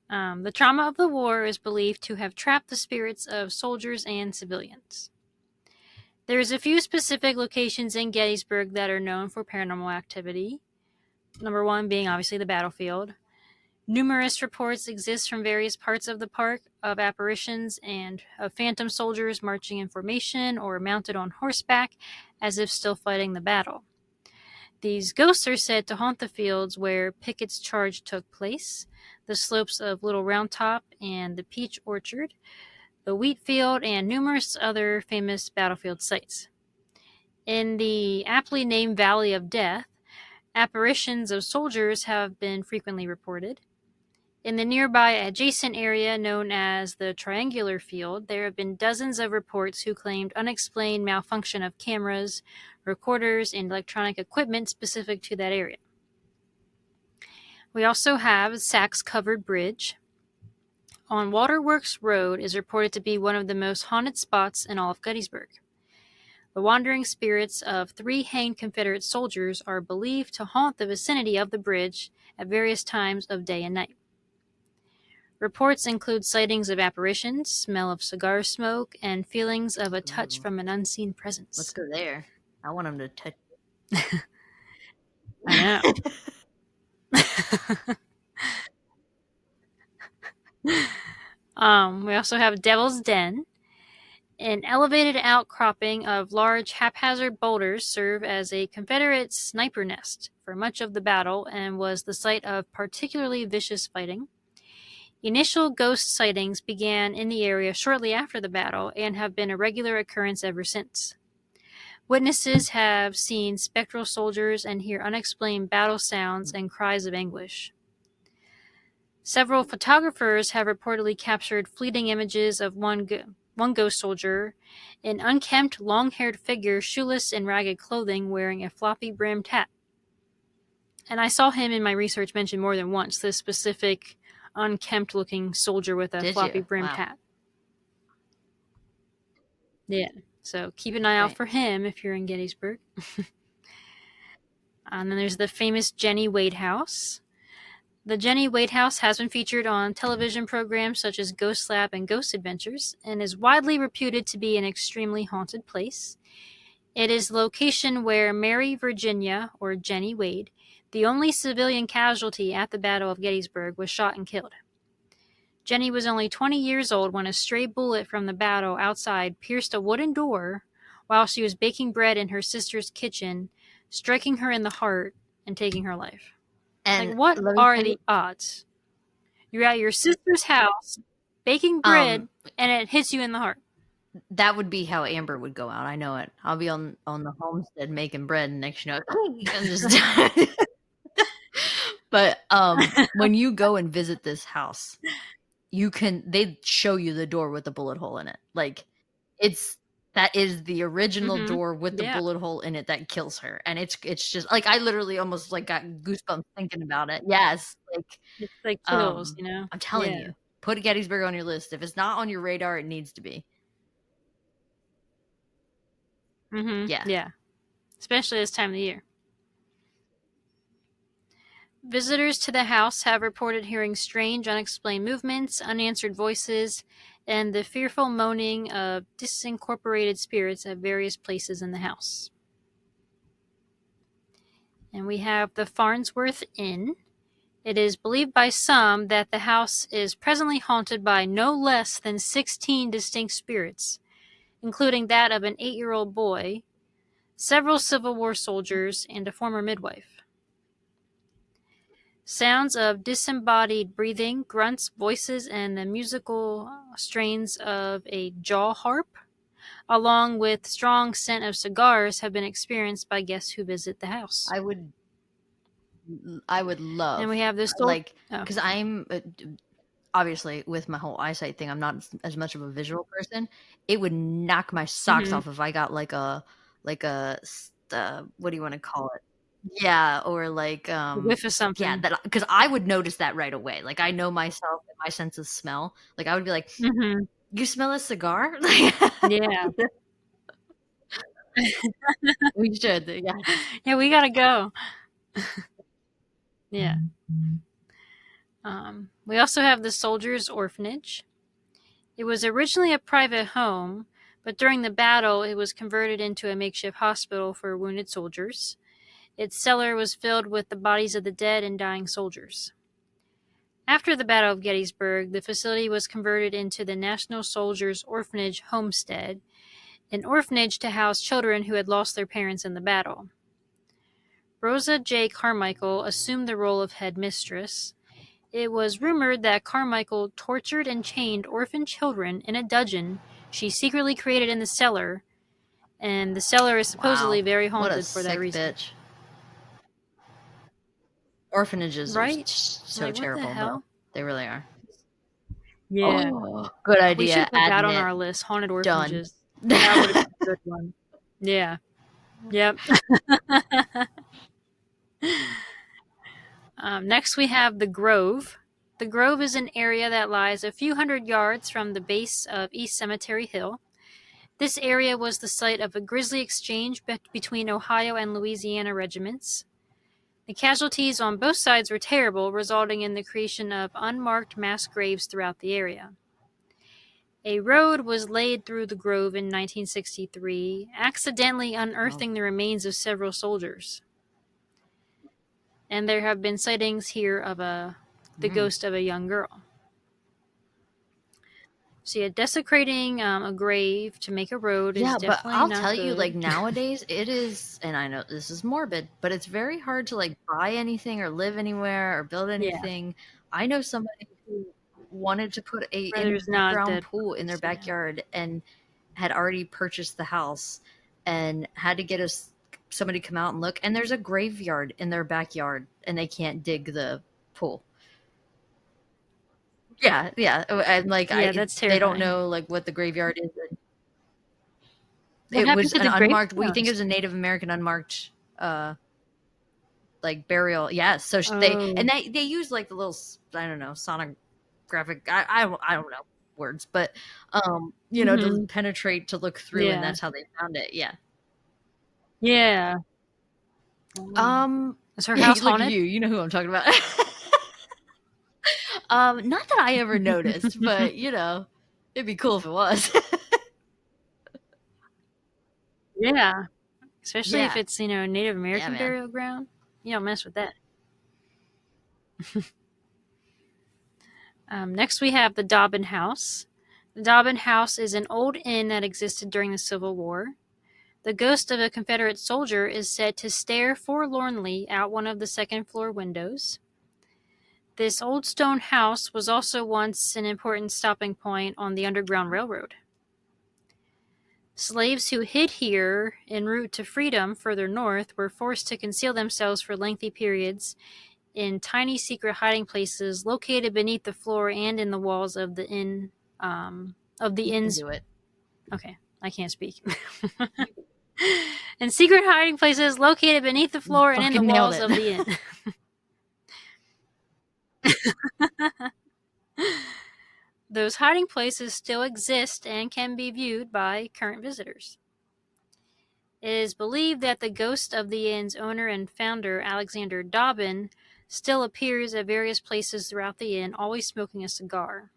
The trauma of the war is believed to have trapped the spirits of soldiers and civilians. There's a few specific locations in Gettysburg that are known for paranormal activity. Number one being obviously the battlefield. Numerous reports exist from various parts of the park of apparitions and of phantom soldiers marching in formation or mounted on horseback as if still fighting the battle. These ghosts are said to haunt the fields where Pickett's charge took place, the slopes of Little Round Top and the Peach Orchard, the wheat field, and numerous other famous battlefield sites. In the aptly named Valley of Death, apparitions of soldiers have been frequently reported. In the nearby adjacent area known as the Triangular Field, there have been dozens of reports who claimed unexplained malfunction of cameras, recorders, and electronic equipment specific to that area. We also have Sachs Covered Bridge. On Waterworks Road is reported to be one of the most haunted spots in all of Gettysburg. The wandering spirits of 3 hanged Confederate soldiers are believed to haunt the vicinity of the bridge at various times of day and night. Reports include sightings of apparitions, smell of cigar smoke, and feelings of a touch from an unseen presence. Let's go there. I want them to touch. I know. We also have Devil's Den. An elevated outcropping of large haphazard boulders serve as a Confederate sniper nest for much of the battle and was the site of particularly vicious fighting. Initial ghost sightings began in the area shortly after the battle and have been a regular occurrence ever since. Witnesses have seen spectral soldiers and hear unexplained battle sounds and cries of anguish. Several photographers have reportedly captured fleeting images of one ghost soldier, an unkempt, long-haired figure, shoeless and ragged clothing, wearing a floppy-brimmed hat. And I saw him in my research mentioned more than once, this specific unkempt-looking soldier with a floppy-brimmed hat. Yeah, so keep an eye out for him if you're in Gettysburg. And then there's the famous Jenny Wade House. The Jenny Wade House has been featured on television programs such as Ghost Lab and Ghost Adventures and is widely reputed to be an extremely haunted place. It is the location where Mary Virginia, or Jenny Wade, the only civilian casualty at the Battle of Gettysburg, was shot and killed. Jenny was only 20 years old when a stray bullet from the battle outside pierced a wooden door while she was baking bread in her sister's kitchen, striking her in the heart and taking her life. And like, what are the odds? You're at your sister's house baking bread and it hits you in the heart. that would be how Amber would go out. I know it. I'll be on the homestead making bread, and next you know, and just. But when you go and visit this house, they show you the door with the bullet hole in it. Like that is the original door with the bullet hole in it that kills her. And it's just like I literally almost like got goosebumps thinking about it. Yes. Like it's like chills, I'm telling you. Put Gettysburg on your list. If it's not on your radar, it needs to be. Yeah. Yeah. Especially this time of the year. Visitors to the house have reported hearing strange, unexplained movements, unanswered voices, and the fearful moaning of disincorporated spirits at various places in the house. And we have the Farnsworth Inn. It is believed by some that the house is presently haunted by no less than 16 distinct spirits, including that of an 8-year-old boy, several Civil War soldiers, and a former midwife. Sounds of disembodied breathing, grunts, voices, and the musical strains of a jaw harp, along with strong scent of cigars, have been experienced by guests who visit the house. I would love. And we have this because I'm obviously with my whole eyesight thing, I'm not as much of a visual person. It would knock my socks off if I got like a what do you want to call it? Yeah, or like whiff of something. Yeah, that because I would notice that right away. Like I know myself and my sense of smell. Like I would be like, you smell a cigar? Yeah. We should. Yeah. Yeah, we gotta go. Yeah. We also have the Soldiers' Orphanage. It was originally a private home, but during the battle it was converted into a makeshift hospital for wounded soldiers. Its cellar was filled with the bodies of the dead and dying soldiers. After the Battle of Gettysburg, the facility was converted into the National Soldiers' Orphanage Homestead, an orphanage to house children who had lost their parents in the battle. Rosa J. Carmichael assumed the role of head mistress. It was rumored that Carmichael tortured and chained orphan children in a dungeon she secretly created in the cellar, and the cellar is supposedly very haunted for that reason. Bitch. Orphanages are so terrible. What the hell? They really are. Yeah. Oh, good idea. We should put that on our list. Haunted orphanages. That would have been a good one. Yeah. Yep. Next we have the Grove. The Grove is an area that lies a few hundred yards from the base of East Cemetery Hill. This area was the site of a grisly exchange between Ohio and Louisiana regiments. The casualties on both sides were terrible, resulting in the creation of unmarked mass graves throughout the area. A road was laid through the Grove in 1963, accidentally unearthing the remains of several soldiers. And there have been sightings here of the ghost of a young girl. So yeah, desecrating a grave to make a road is definitely not good. Yeah, but I'll tell you, like nowadays it is, and I know this is morbid, but it's very hard to like buy anything or live anywhere or build anything. Yeah. I know somebody who wanted to put a in-ground pool in their backyard and had already purchased the house and had to get somebody come out and look, and there's a graveyard in their backyard and they can't dig the pool. Yeah, and like that's terrifying. They don't know like what the graveyard is. It was an unmarked. We think it was a Native American unmarked, like burial. Yeah, so they use like the little sonographic. I don't know words, but to penetrate to look through, and that's how they found it. Yeah. Yeah. Is her house haunted? You know who I'm talking about. Not that I ever noticed, but it'd be cool if it was. Yeah. Especially if it's, Native American burial ground. You don't mess with that. Next we have the Dobbin House. The Dobbin House is an old inn that existed during the Civil War. The ghost of a Confederate soldier is said to stare forlornly out one of the second-floor windows. This old stone house was also once an important stopping point on the Underground Railroad. Slaves who hid here en route to freedom further north were forced to conceal themselves for lengthy periods in tiny secret hiding places located beneath the floor and in the walls of the inn. Do it. Okay, I can't speak. In secret hiding places located beneath the floor and in the walls of the inn. Those hiding places still exist and can be viewed by current visitors. It is believed that the ghost of the inn's owner and founder, Alexander Dobbin, still appears at various places throughout the inn, always smoking a cigar.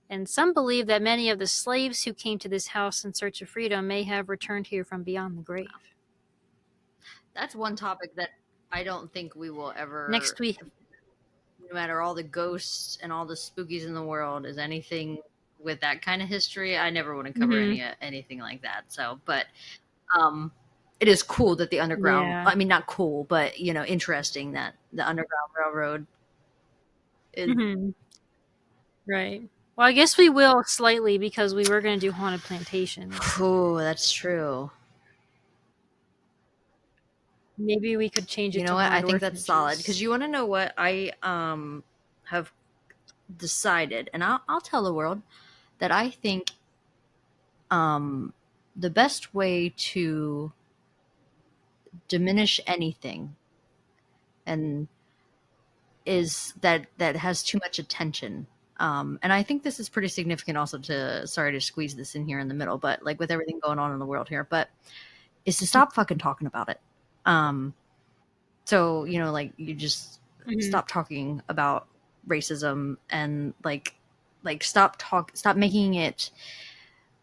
And some believe that many of the slaves who came to this house in search of freedom may have returned here from beyond the grave. That's one topic that I don't think we will ever... Next week... No matter all the ghosts and all the spookies in the world, is anything with that kind of history, I never want to cover anything like that. So, but it is cool that the underground, I mean, not cool, but, you know, interesting that the Underground Railroad is... Right. Well, I guess we will slightly because we were going to do Haunted Plantation. Oh, that's true. Maybe we could change it to You know what? I think orphanages. that's solid. Because you want to know what I have decided, and I'll tell the world that I think the best way to diminish anything and is that has too much attention. And I think this is pretty significant also sorry to squeeze this in here in the middle, but like with everything going on in the world here, but is to stop fucking talking about it. So, you know, like you just stop talking about racism and like stop making it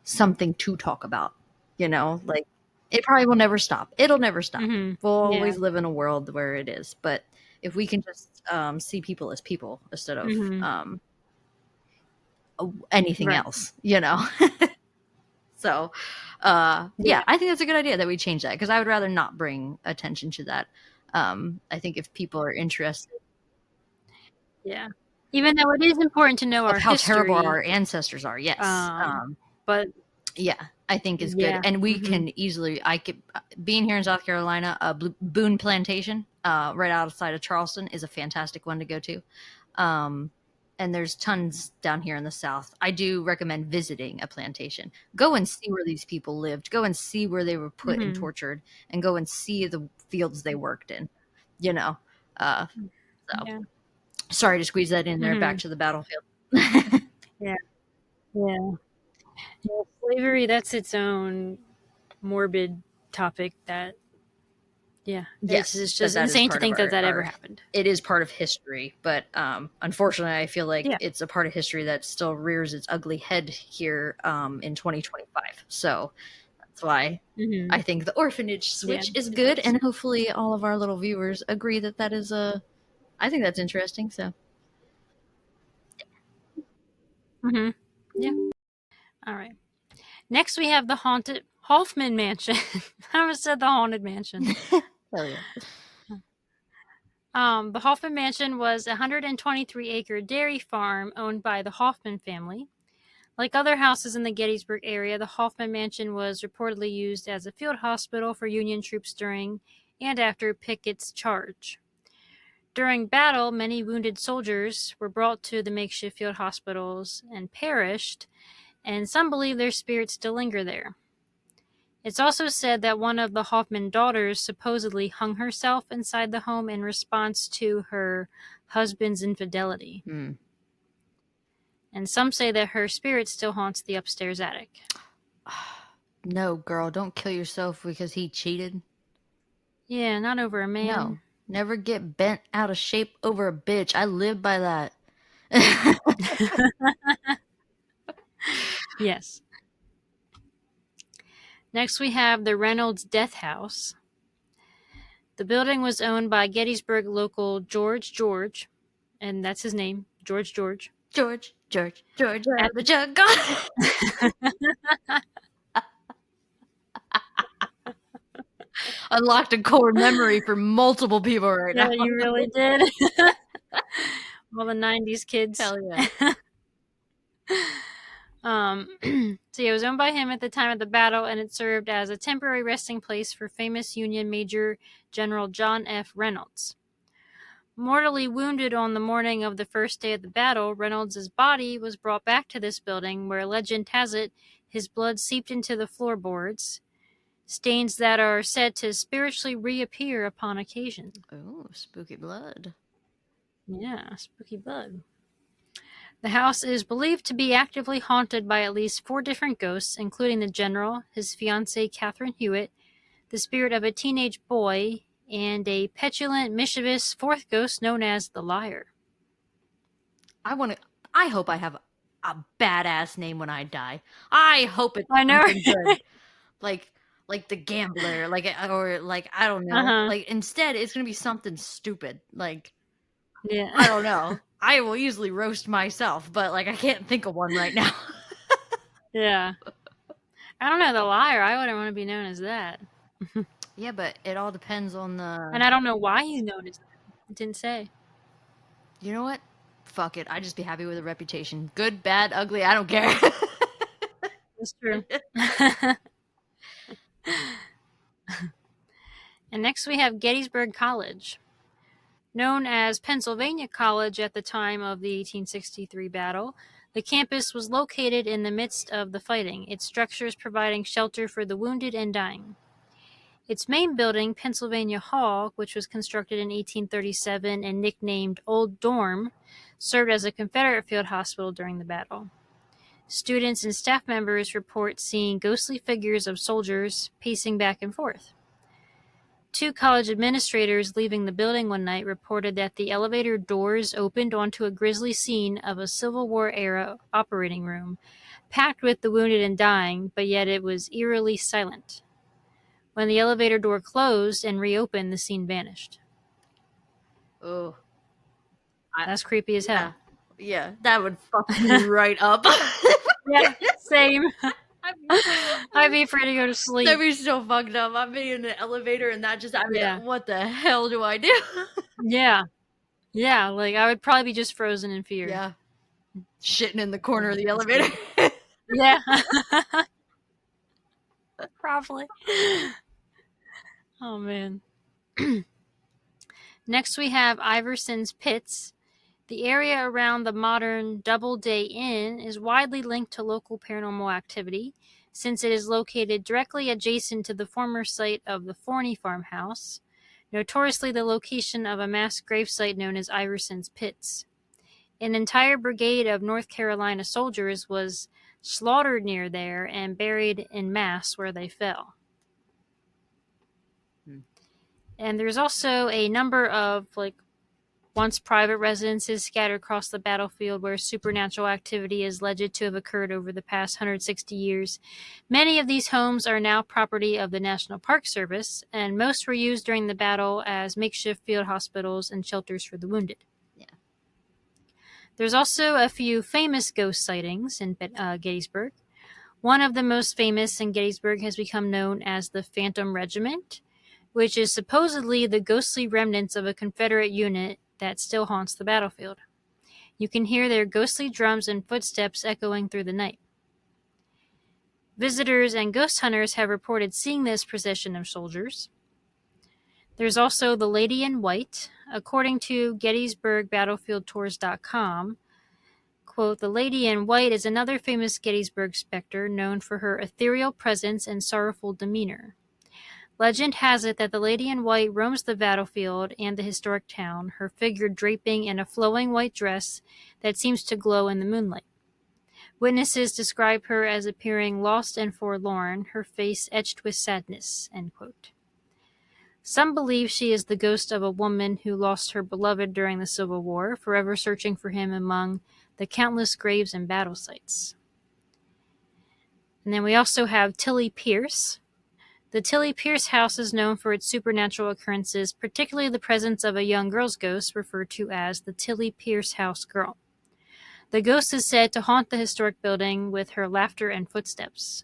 something to talk about, you know, like it probably will never stop. It'll never stop. We'll always live in a world where it is. But if we can just see people as people instead of anything else, you know. So, yeah, I think that's a good idea that we change that because I would rather not bring attention to that. I think if people are interested, even though it is important to know of our how history, terrible our ancestors are, yes, but yeah, I think is good, and we can easily. Being here in South Carolina, Boone Plantation, right outside of Charleston, is a fantastic one to go to. And there's tons down here in the South. I do recommend visiting a plantation. Go and see where these people lived. Go and see where they were put and tortured, and go and see the fields they worked in. You know, sorry to squeeze that in there. Back to the battlefield. Yeah. Slavery, that's its own morbid topic that, it's just insane to think that ever happened. It is part of history, but unfortunately, I feel like it's a part of history that still rears its ugly head here in 2025. So that's why I think the orphanage switch is good, and hopefully all of our little viewers agree that is I think that's interesting, so. Yeah. All right. Next, we have the haunted Hoffman Mansion. I almost said the Haunted Mansion. Hell yeah. The Hoffman Mansion was a 123-acre dairy farm owned by the Hoffman family. Like other houses in the Gettysburg area, the Hoffman Mansion was reportedly used as a field hospital for Union troops during and after Pickett's charge. During battle, many wounded soldiers were brought to the makeshift field hospitals and perished, and some believe their spirits still linger there. It's also said that one of the Hoffman daughters supposedly hung herself inside the home in response to her husband's infidelity. And some say that her spirit still haunts the upstairs attic. No, girl, don't kill yourself because he cheated. Yeah, not over a man. No, never get bent out of shape over a bitch. I live by that. Yes. Next, we have the Reynolds Death House. The building was owned by Gettysburg local George, and that's his name, George. George, the jug god. Unlocked a core memory for multiple people right now. Yeah, you really did. All the 90s kids. Hell yeah. So it was owned by him at the time of the battle, and it served as a temporary resting place for famous Union Major General John F. Reynolds. Mortally wounded on the morning of the first day of the battle, Reynolds' body was brought back to this building, where legend has it his blood seeped into the floorboards, stains that are said to spiritually reappear upon occasion. Oh, spooky blood. Yeah, spooky blood. The house is believed to be actively haunted by at least 4 different ghosts, including the general, his fiancée Catherine Hewitt, the spirit of a teenage boy, and a petulant, mischievous 4th ghost known as the Liar. I hope I have a badass name when I die. I hope it's I know. something good. Like the gambler, or I don't know. Uh-huh. Like instead it's gonna be something stupid. Like Yeah. I don't know. I will easily roast myself, but I can't think of one right now. Yeah. I don't know, the Liar. I wouldn't want to be known as that. Yeah, but it all depends on the. And I don't know why he's known as that. It didn't say. You know what? Fuck it. I'd just be happy with a reputation. Good, bad, ugly, I don't care. That's true. And next we have Gettysburg College. Known as Pennsylvania College at the time of the 1863 battle, the campus was located in the midst of the fighting, its structures providing shelter for the wounded and dying. Its main building, Pennsylvania Hall, which was constructed in 1837 and nicknamed Old Dorm, served as a Confederate field hospital during the battle. Students and staff members report seeing ghostly figures of soldiers pacing back and forth. 2 college administrators leaving the building one night reported that the elevator doors opened onto a grisly scene of a Civil War-era operating room, packed with the wounded and dying, but yet it was eerily silent. When the elevator door closed and reopened, the scene vanished. Oh. That's creepy as hell. Yeah, that would fuck me right up. Yeah, same. I'd be afraid to go to sleep. That'd be so fucked up. I'm in an elevator and that just, Yeah. what the hell do I do? Yeah. Yeah, I would probably be just frozen in fear. Yeah. Shitting in the corner of the elevator. Yeah. Probably. Oh, man. Next we have Iverson's Pits. The area around the modern Doubleday Inn is widely linked to local paranormal activity, since it is located directly adjacent to the former site of the Forney farmhouse, notoriously the location of a mass gravesite known as Iverson's Pits. An entire brigade of North Carolina soldiers was slaughtered near there and buried in mass where they fell. And there's also a number of once private residences scattered across the battlefield where supernatural activity is alleged to have occurred over the past 160 years. Many of these homes are now property of the National Park Service, and most were used during the battle as makeshift field hospitals and shelters for the wounded. Yeah. There's also a few famous ghost sightings in Gettysburg. One of the most famous in Gettysburg has become known as the Phantom Regiment, which is supposedly the ghostly remnants of a Confederate unit that still haunts the battlefield. You can hear their ghostly drums and footsteps echoing through the night. Visitors and ghost hunters have reported seeing this procession of soldiers. There's also the Lady in White. According to Gettysburg Battlefield Tours.com, quote, "The Lady in White is another famous Gettysburg specter known for her ethereal presence and sorrowful demeanor. Legend has it that the Lady in White roams the battlefield and the historic town, her figure draping in a flowing white dress that seems to glow in the moonlight. Witnesses describe her as appearing lost and forlorn, her face etched with sadness," end quote. Some believe she is the ghost of a woman who lost her beloved during the Civil War, forever searching for him among the countless graves and battle sites. And then we also have Tilly Pierce. The Tilly Pierce house is known for its supernatural occurrences, particularly the presence of a young girl's ghost referred to as the Tilly Pierce House Girl. The ghost is said to haunt the historic building with her laughter and footsteps.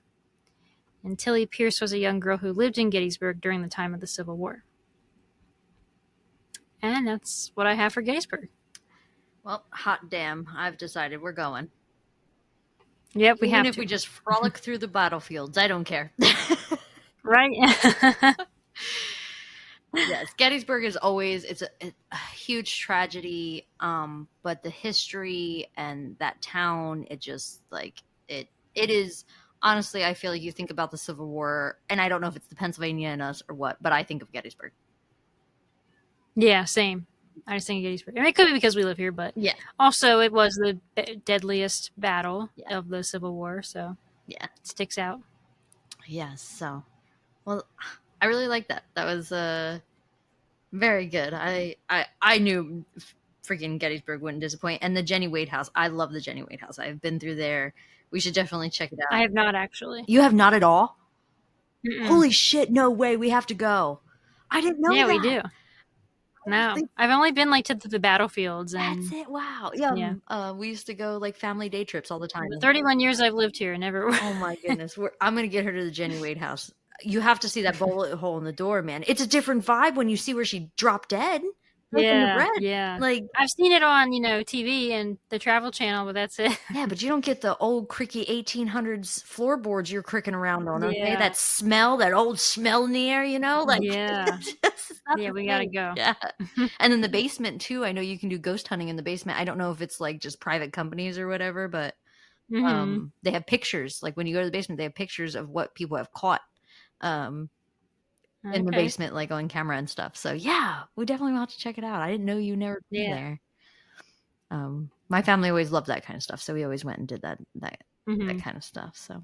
And Tilly Pierce was a young girl who lived in Gettysburg during the time of the Civil War. And that's what I have for Gettysburg. Well, hot damn. I've decided we're going. Yep, we Even have if to. we just frolic through the battlefields, I don't care. Right? Yes, Gettysburg is always it's a huge tragedy, but the history and that town, it just like it is honestly, I feel like you think about the Civil War, and I don't know if it's the Pennsylvania in us or what, but I think of Gettysburg. Yeah, same. I just think Gettysburg. I mean, it could be because we live here, but Yeah, also it was the deadliest battle Yeah. of the Civil War, so yeah, it sticks out. yes. So, well, I really like that. That was very good. I knew freaking Gettysburg wouldn't disappoint, and the Jenny Wade House. I love the Jenny Wade House. I've been through there. We should definitely check it out. I have not actually. You have not at all? Mm-mm. Holy shit, no way, we have to go. I didn't know Yeah, that. we do. No, I've only been like to the battlefields, and That's it. Wow. Yeah. Yeah. We used to go like family day trips all the time. the 31 years I've lived here, never. Oh my goodness. I'm going to get her to the Jenny Wade house. You have to see that bullet hole in the door, man. It's a different vibe when you see where she dropped dead. Like in the Yeah, bread. yeah. Like, I've seen it on TV and the Travel Channel, but that's it. yeah, but you don't get the old creaky 1800s floorboards you're cricking around on, okay? Yeah. That smell, that old smell in the air, you know? Like, Yeah. it's not Yeah, the we gotta same. go. Yeah. And then the basement, too. I know you can do ghost hunting in the basement. I don't know if it's like just private companies or whatever, but Mhm. they have pictures. Like when you go to the basement, they have pictures of what people have caught in the Okay. basement, like on camera and stuff. So yeah, we definitely want to check it out. I didn't know you never been Yeah. there. My family always loved that kind of stuff, so we always went and did that Mhm. kind of stuff. So,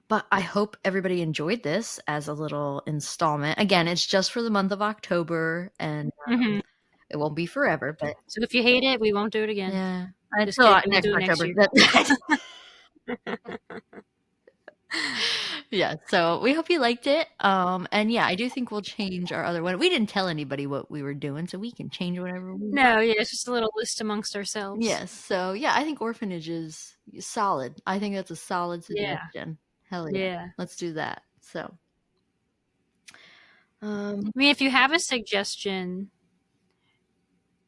but I hope everybody enjoyed this as a little installment. Again, it's just for the month of October, and Mhm. it won't be forever. But So if you hate it, we won't do it again. yeah, Just until kidding. We'll next do it next October. year. Yeah, so we hope you liked it. And yeah, I do think we'll change our other one. We didn't tell anybody what we were doing, so we can change whatever we want. No, yeah, it's just a little list amongst ourselves. Yes, so yeah, I think orphanage is solid. I think that's a solid Yeah. suggestion. Hell yeah. Yeah. Let's do that. So I mean, if you have a suggestion,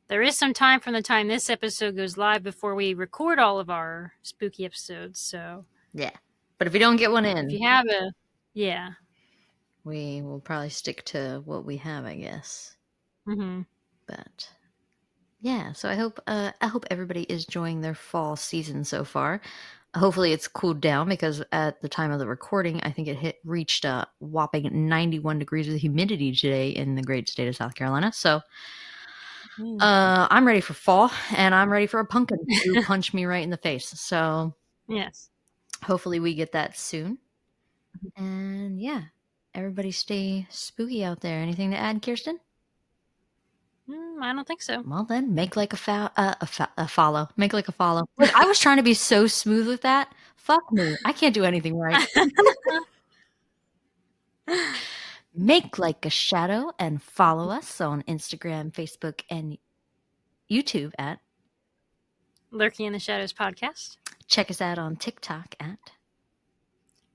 there is some time from the time this episode goes live before we record all of our spooky episodes. So yeah. But if you don't get one if in, you have a, yeah. we will probably stick to what we have, I guess. Mhm. But yeah, so I hope everybody is enjoying their fall season so far. Hopefully it's cooled down, because at the time of the recording, I think it reached a whopping 91 degrees with humidity today in the great state of South Carolina. So I'm ready for fall, and I'm ready for a pumpkin to punch me right in the face. So Yes. hopefully we get that soon. And yeah, everybody stay spooky out there. Anything to add, Kirsten? I don't think so. Well then, make like a follow. Make like a follow. Look, I was trying to be so smooth with that. Fuck me. I can't do anything right. Make like a shadow and follow us on Instagram, Facebook, and YouTube at Lurking in the Shadows Podcast. Check us out on TikTok at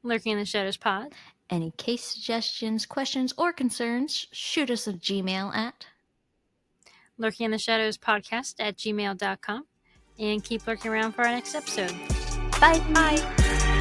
Lurking in the Shadows Pod. Any case suggestions, questions, or concerns, shoot us a Gmail at Lurking in the Shadows Podcast at gmail.com. And keep lurking around for our next episode. Bye. Bye.